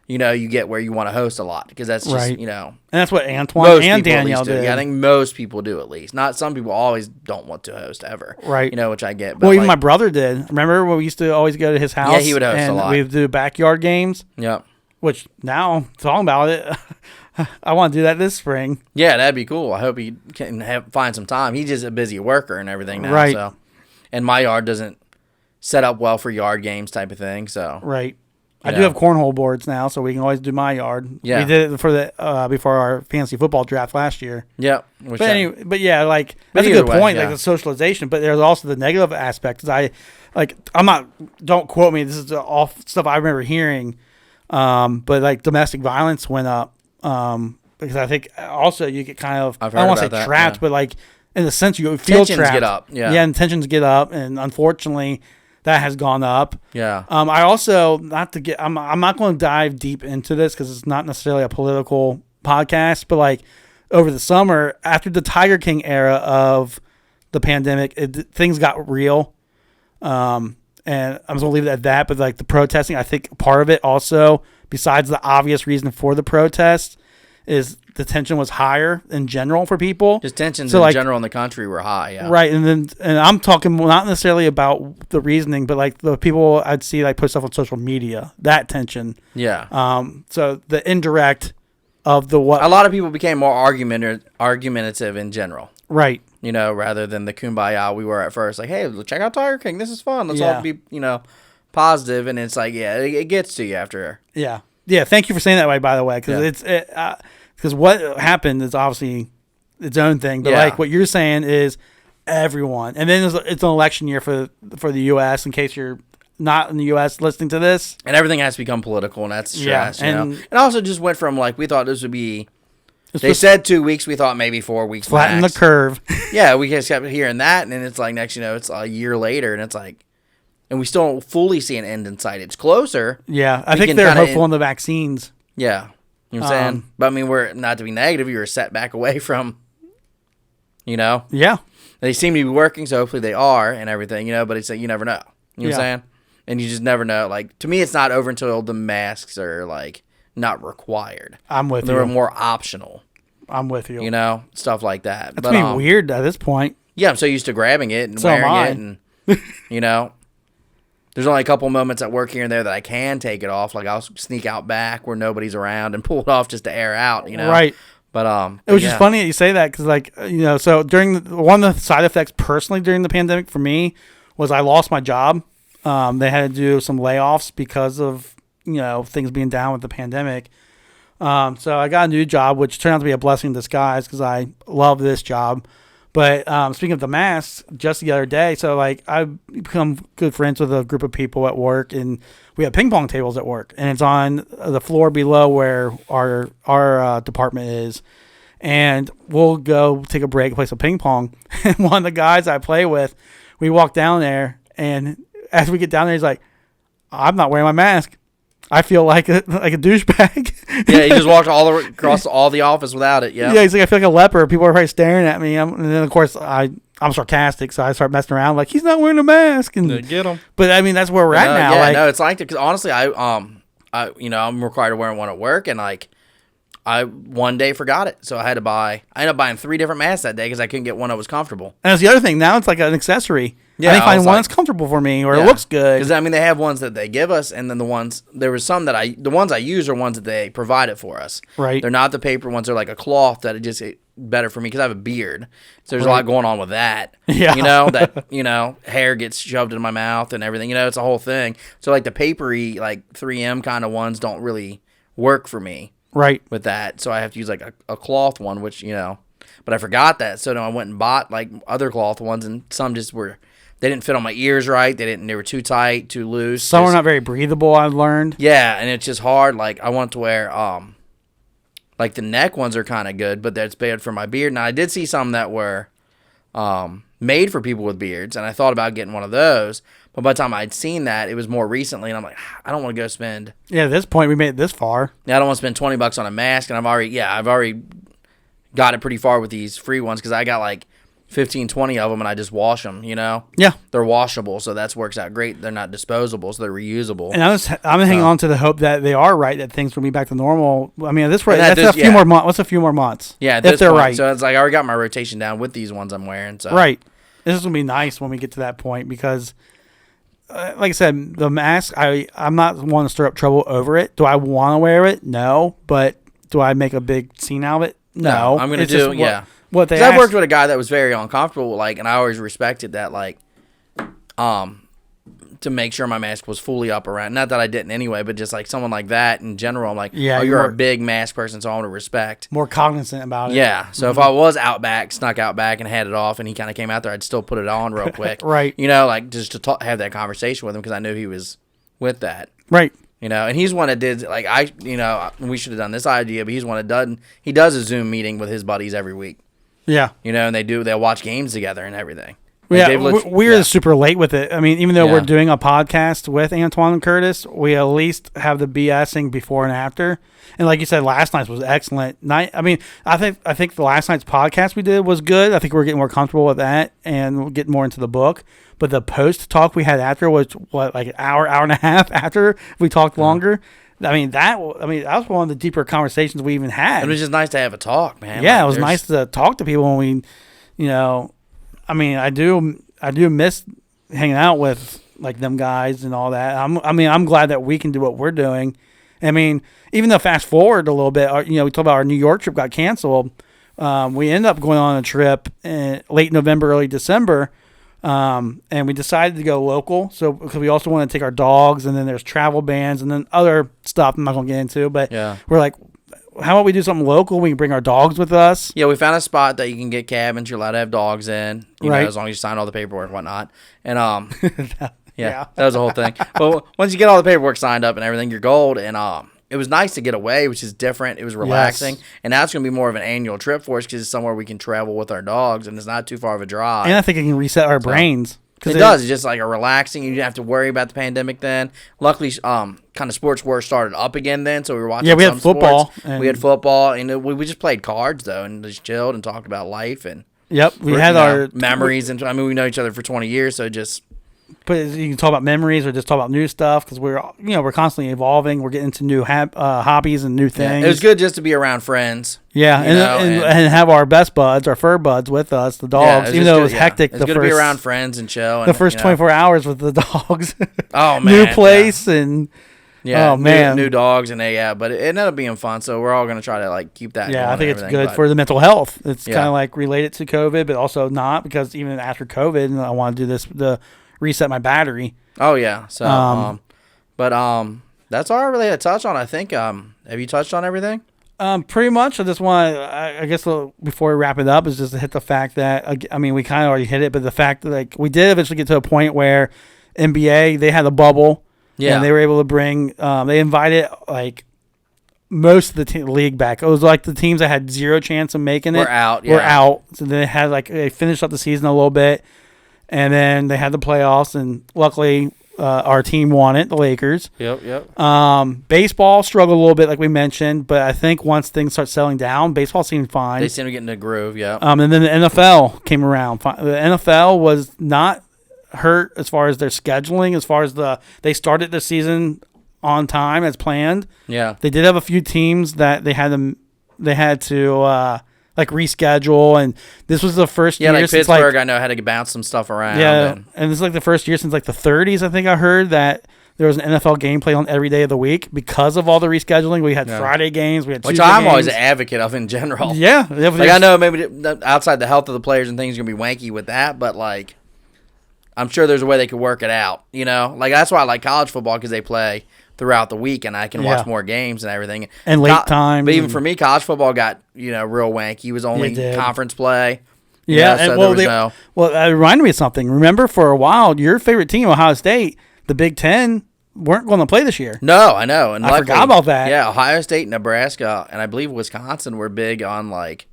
Speaker 1: you get where you want to host a lot, because that's just,
Speaker 2: And that's what Antoine and Danielle did.
Speaker 1: Yeah, I think most people do, at least. Not some people always don't want to host ever.
Speaker 2: Right.
Speaker 1: Which I get. But
Speaker 2: well, even my brother did. Remember when we used to always go to his house?
Speaker 1: Yeah, he would host a lot.
Speaker 2: We would do backyard games.
Speaker 1: Yep.
Speaker 2: Which now, talking about it, I want to do that this spring.
Speaker 1: Yeah, that'd be cool. I hope he can find some time. He's just a busy worker and everything now.
Speaker 2: Right.
Speaker 1: So. And my yard doesn't set up well for yard games type of thing. So.
Speaker 2: Right. I do have cornhole boards now, so we can always do my yard.
Speaker 1: Yeah.
Speaker 2: We did it for before our fantasy football draft last year.
Speaker 1: Yep.
Speaker 2: But anyway, like that's a good point, like the socialization. But there's also the negative aspect. Don't quote me. This is all stuff I remember hearing. But like domestic violence went up Because I think also you get kind of, I
Speaker 1: I've
Speaker 2: don't
Speaker 1: heard
Speaker 2: want to
Speaker 1: about
Speaker 2: say
Speaker 1: that,
Speaker 2: trapped,
Speaker 1: yeah.
Speaker 2: but like in the sense you feel
Speaker 1: Tensions
Speaker 2: trapped.
Speaker 1: get up, yeah.
Speaker 2: Yeah, and tensions get up, and unfortunately that has gone up.
Speaker 1: Yeah.
Speaker 2: I also, not to get, I'm not going to dive deep into this because it's not necessarily a political podcast, but like over the summer, after the Tiger King era of the pandemic, things got real. And I'm just gonna leave it at that. But like the protesting, I think part of it also, besides the obvious reason for the protest, is the tension was higher in general for people.
Speaker 1: Just tensions
Speaker 2: So,
Speaker 1: in
Speaker 2: like,
Speaker 1: general in the country were high. Yeah.
Speaker 2: right? And I'm talking not necessarily about the reasoning, but like the people I'd see like put stuff on social media, that tension.
Speaker 1: Yeah.
Speaker 2: So the indirect of the what
Speaker 1: A lot of people became more argumentative in general.
Speaker 2: right.
Speaker 1: You know, rather than the kumbaya we were at first. Like, hey, check out Tiger King. This is fun. Let's
Speaker 2: Yeah.
Speaker 1: all be, positive. And it's like, yeah, it gets to you after.
Speaker 2: Yeah. Yeah. Thank you for saying that way, by the way, because because what happened is obviously its own thing. But
Speaker 1: Yeah.
Speaker 2: like what you're saying is everyone, and then it's an election year for the U.S. In case you're not in the U.S. listening to this,
Speaker 1: And everything has to become political, and that's stress.
Speaker 2: Yeah,
Speaker 1: And also just went from like we thought this would be.
Speaker 2: it's
Speaker 1: They
Speaker 2: supposed
Speaker 1: said 2 weeks. We thought maybe 4 weeks.
Speaker 2: to flatten
Speaker 1: max.
Speaker 2: the curve.
Speaker 1: Yeah, we just kept hearing that, and then it's like next, it's a year later, and it's like, and we still don't fully see an end in sight. It's closer.
Speaker 2: Yeah, I
Speaker 1: We
Speaker 2: think
Speaker 1: can
Speaker 2: they're
Speaker 1: kinda
Speaker 2: hopeful in the vaccines.
Speaker 1: Yeah, you know what I'm saying. But I mean, we're not to be negative. You're a setback away from,
Speaker 2: Yeah,
Speaker 1: they seem to be working, so hopefully they are and everything, But it's like you never know. You know what I'm saying? And you just never know. Like to me, it's not over until the masks are like not required.
Speaker 2: I'm with
Speaker 1: They're
Speaker 2: you.
Speaker 1: more optional.
Speaker 2: I'm with you.
Speaker 1: Stuff like that.
Speaker 2: That's be weird at this point.
Speaker 1: Yeah, I'm so used to grabbing it and
Speaker 2: So am I.
Speaker 1: wearing it, and there's only a couple moments at work here and there that I can take it off. Like I'll sneak out back where nobody's around and pull it off just to air out,
Speaker 2: Right.
Speaker 1: But
Speaker 2: It was just funny that you say that because, like, so during one of the side effects personally during the pandemic for me was I lost my job. They had to do some layoffs because of things being down with the pandemic. So I got a new job, which turned out to be a blessing in disguise because I love this job. But speaking of the masks, just the other day, so like I've become good friends with a group of people at work, and we have ping pong tables at work, and it's on the floor below where our department is. And we'll go take a break, play some ping pong. And one of the guys I play with, we walk down there, and as we get down there, he's like, "I'm not wearing my mask. I feel like a douchebag."
Speaker 1: Yeah, he just walked across all the office without it. Yeah.
Speaker 2: Yeah, he's like, "I feel like a leper. People are probably staring at me." And then of course I'm sarcastic, so I start messing around like he's not wearing a mask. And
Speaker 1: Get him.
Speaker 2: but I mean that's where we're at now.
Speaker 1: Yeah,
Speaker 2: like,
Speaker 1: no, it's like because honestly, I'm required to wear one at work, and like I one day forgot it, so I ended up buying 3 different masks that day because I couldn't get one that was comfortable.
Speaker 2: and that's the other thing. Now it's like an accessory.
Speaker 1: Yeah,
Speaker 2: I need to
Speaker 1: I
Speaker 2: find
Speaker 1: was
Speaker 2: one
Speaker 1: like-
Speaker 2: that's comfortable for me or
Speaker 1: Yeah.
Speaker 2: it looks good.
Speaker 1: Because I mean, they have ones that they give us, and then the ones the ones I use are ones that they provided for us.
Speaker 2: Right.
Speaker 1: They're not the paper ones. They're like a cloth that it just better for me because I have a beard, so there's a lot going on with that.
Speaker 2: Yeah.
Speaker 1: Hair gets shoved in my mouth and everything. It's a whole thing. So like the papery like 3M kind of ones don't really work for me
Speaker 2: Right.
Speaker 1: with that. So I have to use like a cloth one, which but I forgot that. So then I went and bought like other cloth ones, and some just were. They didn't fit on my ears right. They were too tight, too loose.
Speaker 2: Some are not very breathable, I've learned.
Speaker 1: Yeah, and it's just hard. Like I want to wear like the neck ones are kind of good, but that's bad for my beard. Now I did see some that were made for people with beards, and I thought about getting one of those. But by the time I'd seen that, it was more recently, and I'm like, I don't want to go spend.
Speaker 2: Yeah, at this point we made it this far.
Speaker 1: I don't want to spend $20 on a mask, and I've already got it pretty far with these free ones because I got like 15, 20 of them, and I just wash them,
Speaker 2: Yeah.
Speaker 1: They're washable, so that works out great. They're not disposable, so they're reusable.
Speaker 2: And I'm hanging on to the hope that they are right, that things will be back to normal. I mean, at this rate,
Speaker 1: And
Speaker 2: that's a few more months. What's a few more months?
Speaker 1: Yeah, at
Speaker 2: if
Speaker 1: this
Speaker 2: they're
Speaker 1: point.
Speaker 2: right.
Speaker 1: So it's like I already got my rotation down with these ones I'm wearing. So
Speaker 2: Right. This is going to be nice when we get to that point because, like I said, the mask, I'm not one to stir up trouble over it. Do I want to wear it? No. But do I make a big scene out of it? No.
Speaker 1: I'm going to
Speaker 2: It's
Speaker 1: do,
Speaker 2: just
Speaker 1: yeah.
Speaker 2: What they
Speaker 1: Because I've
Speaker 2: asked-
Speaker 1: worked with a guy that was very uncomfortable, like, and I always respected that, like, to make sure my mask was fully up around. Not that I didn't anyway, but just like someone like that in general, I'm like,
Speaker 2: Yeah,
Speaker 1: you're
Speaker 2: you're
Speaker 1: a big mask person, so I want to respect.
Speaker 2: more cognizant about it.
Speaker 1: Yeah. So if I was snuck out back and had it off, and he kind of came out there, I'd still put it on real quick.
Speaker 2: Right.
Speaker 1: Like just to have that conversation with him because I knew he was with that.
Speaker 2: Right.
Speaker 1: You know, and he's one that did we should have done this idea, but he's one that doesn't. He does a Zoom meeting with his buddies every week.
Speaker 2: Yeah.
Speaker 1: You know, and they'll watch games together and everything.
Speaker 2: Yeah, we're super late with it. I mean, even though we're doing a podcast with Antoine and Curtis, we at least have the BSing before and after. And like you said, last night's was excellent. I mean, I think the last night's podcast we did was good. I think we're getting more comfortable with that and we'll get more into the book. But the post talk we had after was like an hour and a half after we talked longer. I mean, that was one of the deeper conversations we even had.
Speaker 1: It was just nice to have a talk, man.
Speaker 2: Yeah, it was nice to talk to people when we, you know. I mean, I do miss hanging out with like them guys and all that. I'm glad that we can do what we're doing. I mean, even though fast forward a little bit, we talked about our New York trip got canceled. We ended up going on a trip in late November, early December, and we decided to go local. So because we also want to take our dogs, and then there's travel bans and then other stuff I'm not gonna get into. But we're like, how about we do something local? We can bring our dogs with us.
Speaker 1: Yeah, we found a spot that you can get cabins. You're allowed to have dogs in, you know, as long as you sign all the paperwork and whatnot. And that was the whole thing. But once you get all the paperwork signed up and everything, you're gold. And it was nice to get away, which is different. It was relaxing. Yes. And now it's going to be more of an annual trip for us because it's somewhere we can travel with our dogs, and it's not too far of a drive.
Speaker 2: And I think it can reset our brains.
Speaker 1: It does. It's just like a relaxing. You didn't have to worry about the pandemic then. Luckily, kind of sports were started up again then, so we were watching.
Speaker 2: Yeah, we had football.
Speaker 1: We had football, and we just played cards though, and just chilled and talked about life and.
Speaker 2: Yep, we had our
Speaker 1: memories, and I mean we know each other for 20 years, so just.
Speaker 2: But you can talk about memories or just talk about new stuff because we're constantly evolving. We're getting into new hobbies and new things.
Speaker 1: It was good just to be around friends.
Speaker 2: Yeah, and have our best buds, our fur buds, with us, the dogs. Even though it was hectic,
Speaker 1: it's good to be around friends and chill.
Speaker 2: The first 24 hours with the dogs.
Speaker 1: Oh man,
Speaker 2: new place and
Speaker 1: new dogs and but it ended up being fun. So we're all gonna try to like keep that.
Speaker 2: Yeah, I think it's good for the mental health. It's kind of like related to COVID, but also not because even after COVID, I want to do this reset my battery.
Speaker 1: Oh yeah. So that's all I really had to touch on. I think have you touched on everything?
Speaker 2: Pretty much. I just want to, I guess before we wrap it up is just to hit the fact that we kind of already hit it, but the fact that like we did eventually get to a point where NBA, they had a bubble. Yeah. And they were able to bring they invited like most of the league back. It was like the teams that had zero chance of making it
Speaker 1: were out.
Speaker 2: Were out. So they had they finished up the season a little bit. And then they had the playoffs, and luckily our team won it, the Lakers.
Speaker 1: Yep.
Speaker 2: Baseball struggled a little bit, like we mentioned, but I think once things start settling down, baseball seemed fine.
Speaker 1: They seem to get in a groove, yeah.
Speaker 2: And then the NFL came around. The NFL was not hurt as far as their scheduling, as far as they started the season on time as planned.
Speaker 1: Yeah.
Speaker 2: They did have a few teams that they had to reschedule, and this was the first year
Speaker 1: like
Speaker 2: since
Speaker 1: Pittsburgh, I know had to bounce some stuff around.
Speaker 2: Yeah, and this is like the first year since like the 30s, I think I heard, that there was an NFL game played on every day of the week because of all the rescheduling. We had Friday games, we had Tuesday
Speaker 1: which I'm
Speaker 2: games.
Speaker 1: always an advocate of in general.
Speaker 2: Yeah.
Speaker 1: Like I know maybe outside the health of the players and things are going to be wanky with that, but like I'm sure there's a way they could work it out, you know? Like that's why I like college football because they play throughout the week, and I can watch more games and everything.
Speaker 2: And late times.
Speaker 1: But even for me, college football got, real wanky. It was only conference play.
Speaker 2: Yeah. That reminded me of something. Remember for a while, your favorite team, Ohio State, the Big Ten, weren't going to play this year.
Speaker 1: No, I know. And
Speaker 2: I forgot about that.
Speaker 1: Yeah, Ohio State, Nebraska, and I believe Wisconsin were big on like,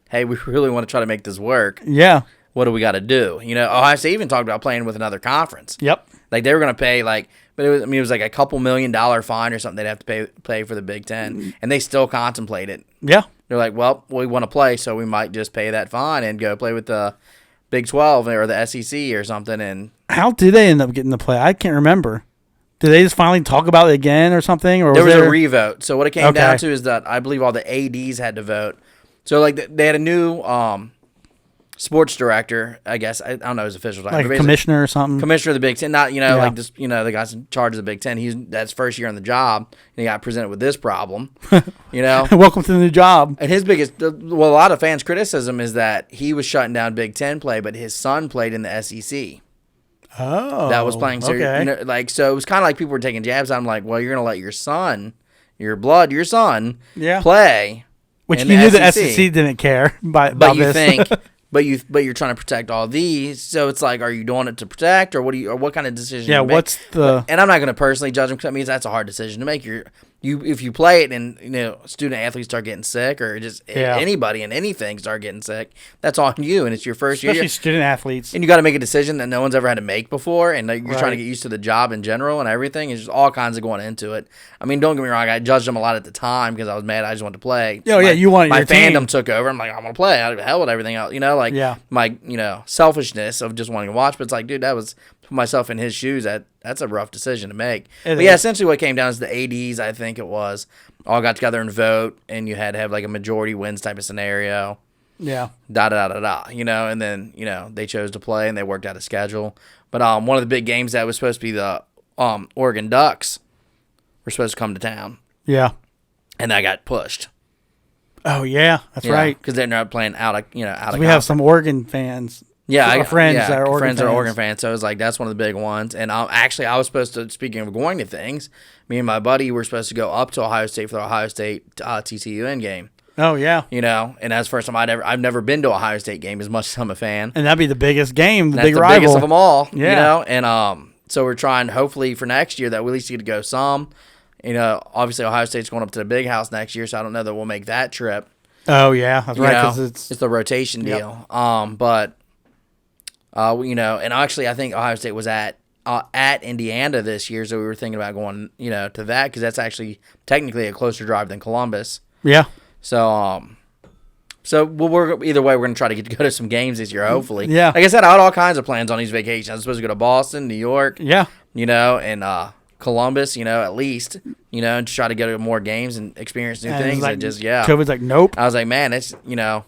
Speaker 1: hey, we really want to try to make this work.
Speaker 2: Yeah.
Speaker 1: What do we got to do? Ohio State even talked about playing with another conference.
Speaker 2: Yep.
Speaker 1: Like they were going to pay but it was like a couple $1 million fine or something they'd have to pay for the Big Ten, and they still contemplate it.
Speaker 2: Yeah.
Speaker 1: They're like, well, we want to play, so we might just pay that fine and go play with the Big 12 or the SEC or something. And
Speaker 2: how did they end up getting to play? I can't remember. Did they just finally talk about it again or something? Or
Speaker 1: there was a revote. So what it came down to is that I believe all the ADs had to vote. So like they had a new sports director, I guess. I don't know his official title.
Speaker 2: Like commissioner or something.
Speaker 1: Commissioner of the Big Ten. Not, like this, the guy's in charge of the Big Ten. That's first year on the job, and he got presented with this problem,
Speaker 2: Welcome to the new job.
Speaker 1: And his biggest, a lot of fans' criticism is that he was shutting down Big Ten play, but his son played in the SEC.
Speaker 2: Oh.
Speaker 1: That was playing serious.
Speaker 2: Okay.
Speaker 1: So it was kind of like people were taking jabs. I'm like, well, you're going to let your son play.
Speaker 2: Which you knew the SEC didn't care about
Speaker 1: you
Speaker 2: this.
Speaker 1: think, but you're trying to protect all these. So it's like, are you doing it to protect, or what kind of decision?
Speaker 2: Yeah,
Speaker 1: you make?
Speaker 2: what's the?
Speaker 1: And I'm not going to personally judge them because that means that's a hard decision to make. If you play it and student athletes start getting sick, or just anybody and anything start getting sick, that's on you, and it's your first year.
Speaker 2: Especially student athletes.
Speaker 1: And you got to make a decision that no one's ever had to make before, and you're trying to get used to the job in general and everything. It's just all kinds of going into it. I mean, don't get me wrong, I judged them a lot at the time because I was mad. I just wanted to play.
Speaker 2: You wanted
Speaker 1: my
Speaker 2: your
Speaker 1: fandom
Speaker 2: team.
Speaker 1: took over. I'm like, I'm gonna play. I hell with everything else, my selfishness of just wanting to watch. But it's like, dude, that was put myself in his shoes. That's a rough decision to make. Essentially, what came down is the ADs. I think it was all got together and vote, and you had to have like a majority wins type of scenario.
Speaker 2: Yeah.
Speaker 1: And then they chose to play and they worked out a schedule. But one of the big games that was supposed to be the Oregon Ducks were supposed to come to town.
Speaker 2: Yeah.
Speaker 1: And that got pushed.
Speaker 2: Oh yeah, that's right.
Speaker 1: Because they're not playing out of out of.
Speaker 2: We have some Oregon fans.
Speaker 1: Yeah,
Speaker 2: our friends that are Oregon
Speaker 1: fans. So it was like that's one of the big ones. And I was supposed to. Speaking of going to things, me and my buddy were supposed to go up to Ohio State for the Ohio State TCUN game.
Speaker 2: Oh yeah,
Speaker 1: and that's the first time I've never been to a Ohio State game as much as I'm a fan.
Speaker 2: And that'd be the biggest game,
Speaker 1: That's
Speaker 2: big
Speaker 1: the
Speaker 2: rival.
Speaker 1: biggest of them all.
Speaker 2: Yeah,
Speaker 1: and so we're trying hopefully for next year that we at least get to go some. Obviously Ohio State's going up to the Big House next year, so I don't know that we'll make that trip.
Speaker 2: Oh yeah, that's right. Because it's
Speaker 1: the rotation deal. And actually I think Ohio State was at Indiana this year, so we were thinking about going to that because that's actually technically a closer drive than Columbus.
Speaker 2: Yeah.
Speaker 1: So either way, we're gonna try to get to go to some games this year, hopefully.
Speaker 2: Yeah.
Speaker 1: Like I said, I had all kinds of plans on these vacations. I was supposed to go to Boston, New York.
Speaker 2: Yeah.
Speaker 1: And Columbus, at least, and try to go to more games and experience new things.
Speaker 2: Like,
Speaker 1: and just
Speaker 2: COVID's like, nope.
Speaker 1: I was like, man, it's the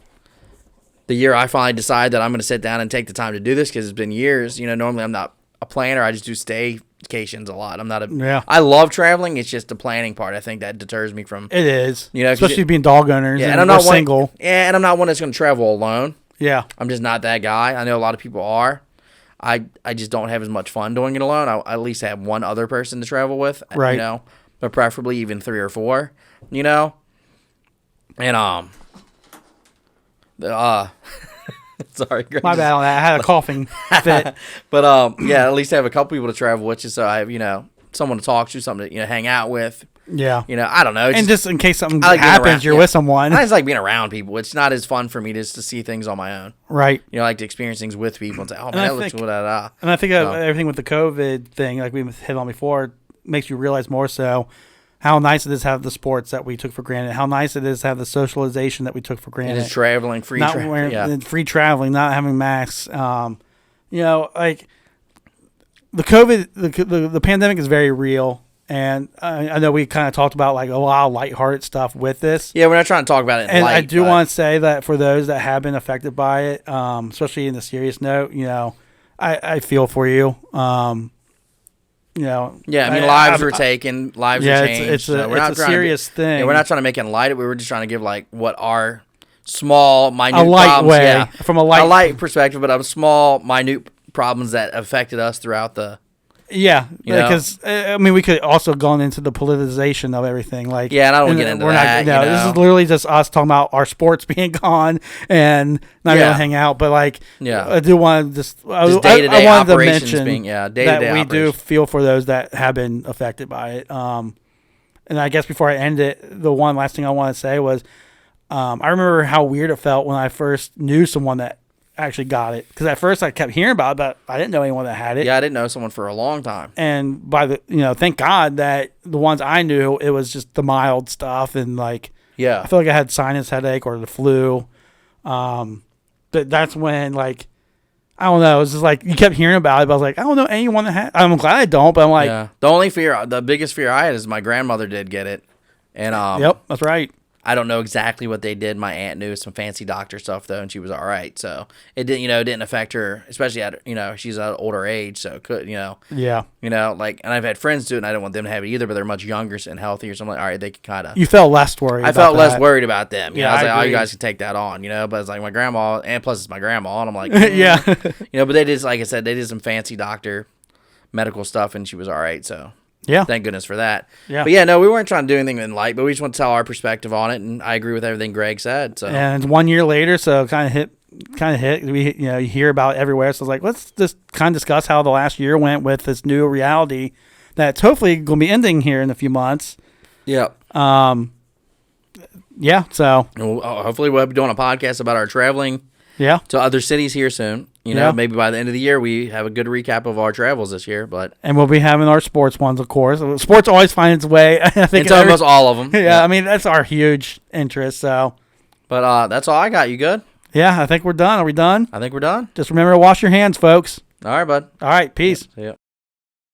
Speaker 1: year I finally decided that I'm gonna sit down and take the time to do this because it's been years. Normally I'm not a planner. I just do staycations a lot. I'm not a.
Speaker 2: Yeah.
Speaker 1: I love traveling. It's just the planning part. I think that deters me from.
Speaker 2: It is. Especially being dog owners.
Speaker 1: Yeah,
Speaker 2: and
Speaker 1: I'm not
Speaker 2: single.
Speaker 1: And I'm not one that's going to travel alone.
Speaker 2: Yeah.
Speaker 1: I'm just not that guy. I know a lot of people are. I just don't have as much fun doing it alone. I at least have one other person to travel with.
Speaker 2: Right.
Speaker 1: But preferably even 3 or 4. And sorry, Greg.
Speaker 2: My bad on that. I had a coughing fit.
Speaker 1: But at least have a couple people to travel with you, so I have someone to talk to, something to hang out with.
Speaker 2: Yeah.
Speaker 1: I don't know.
Speaker 2: And just in case something happens, you're with someone.
Speaker 1: I just like being around people. It's not as fun for me just to see things on my own.
Speaker 2: Right.
Speaker 1: I like to experience things with people and say, oh, man, that looks good.
Speaker 2: And I think everything with the COVID thing, like we hit on before, makes you realize more so how nice it is to have the sports that we took for granted, how nice it is to have the socialization that we took for granted.
Speaker 1: And traveling, free
Speaker 2: traveling, not having masks. Like the COVID, the pandemic is very real. And I know we kind of talked about like a lot of lighthearted stuff with this.
Speaker 1: Yeah, we're not trying to talk about it
Speaker 2: I do want to say that for those that have been affected by it, especially in the serious note, I feel for you.
Speaker 1: Lives were taken, lives were changed.
Speaker 2: It's a serious thing.
Speaker 1: Yeah, we're not trying to make it light. We were just trying to give like what our small, minute
Speaker 2: problems, from a
Speaker 1: light perspective, but of small, minute problems that affected us throughout the.
Speaker 2: Yeah, because we could also gone into the politicization of everything. Like,
Speaker 1: yeah, and I don't want to get into that.
Speaker 2: This is literally just us talking about our sports being gone and not going to hang out. But I do want to just I wanted to mention that we do feel for those that have been affected by it. And I guess before I end it, the one last thing I want to say was, I remember how weird it felt when I first knew someone that actually got it, because at first I kept hearing about it, but I didn't know anyone that had it.
Speaker 1: Yeah, I didn't know someone for a long time.
Speaker 2: And thank God that the ones I knew, it was just the mild stuff, and I feel like I had sinus headache or the flu. But that's when I don't know, it was just you kept hearing about it, but I was like, I don't know anyone that had. I'm glad I don't, but I'm like,
Speaker 1: the biggest fear I had is my grandmother did get it, and
Speaker 2: yep, that's right.
Speaker 1: I don't know exactly what they did. My aunt knew some fancy doctor stuff though, and she was all right. So it didn't, it didn't affect her, especially at, she's at an older age, so it could,
Speaker 2: yeah,
Speaker 1: and I've had friends do it, and I don't want them to have it either, but they're much younger and healthier. So I'm like, all right, they can kind of.
Speaker 2: You felt less worried.
Speaker 1: I felt less worried about them.
Speaker 2: Yeah,
Speaker 1: I was like,
Speaker 2: agree.
Speaker 1: oh, you guys can take that on, but it's like my grandma, and plus it's my grandma, and I'm like,
Speaker 2: yeah,
Speaker 1: but they did, like I said, they did some fancy doctor medical stuff, and she was all right. So.
Speaker 2: Yeah.
Speaker 1: Thank goodness for that.
Speaker 2: Yeah.
Speaker 1: But we weren't trying to do anything in light, but we just want to tell our perspective on it, and I agree with everything Greg said. So.
Speaker 2: And 1 year later, so it kind of hit kind of hit. You hear about it everywhere. So I was like, let's just kind of discuss how the last year went with this new reality that's hopefully going to be ending here in a few months.
Speaker 1: Yeah.
Speaker 2: Yeah. So
Speaker 1: hopefully we'll be doing a podcast about our traveling.
Speaker 2: Yeah.
Speaker 1: To other cities here soon. Maybe by the end of the year we have a good recap of our travels this year.
Speaker 2: And we'll be having our sports ones, of course. Sports always finds its way. I think
Speaker 1: it's almost all of them.
Speaker 2: Yeah, I mean that's our huge interest. So.
Speaker 1: But that's all I got. You good?
Speaker 2: Yeah, I think we're done. Are we done?
Speaker 1: I think we're done.
Speaker 2: Just remember to wash your hands, folks.
Speaker 1: All right, bud.
Speaker 2: All right, peace.
Speaker 1: See ya.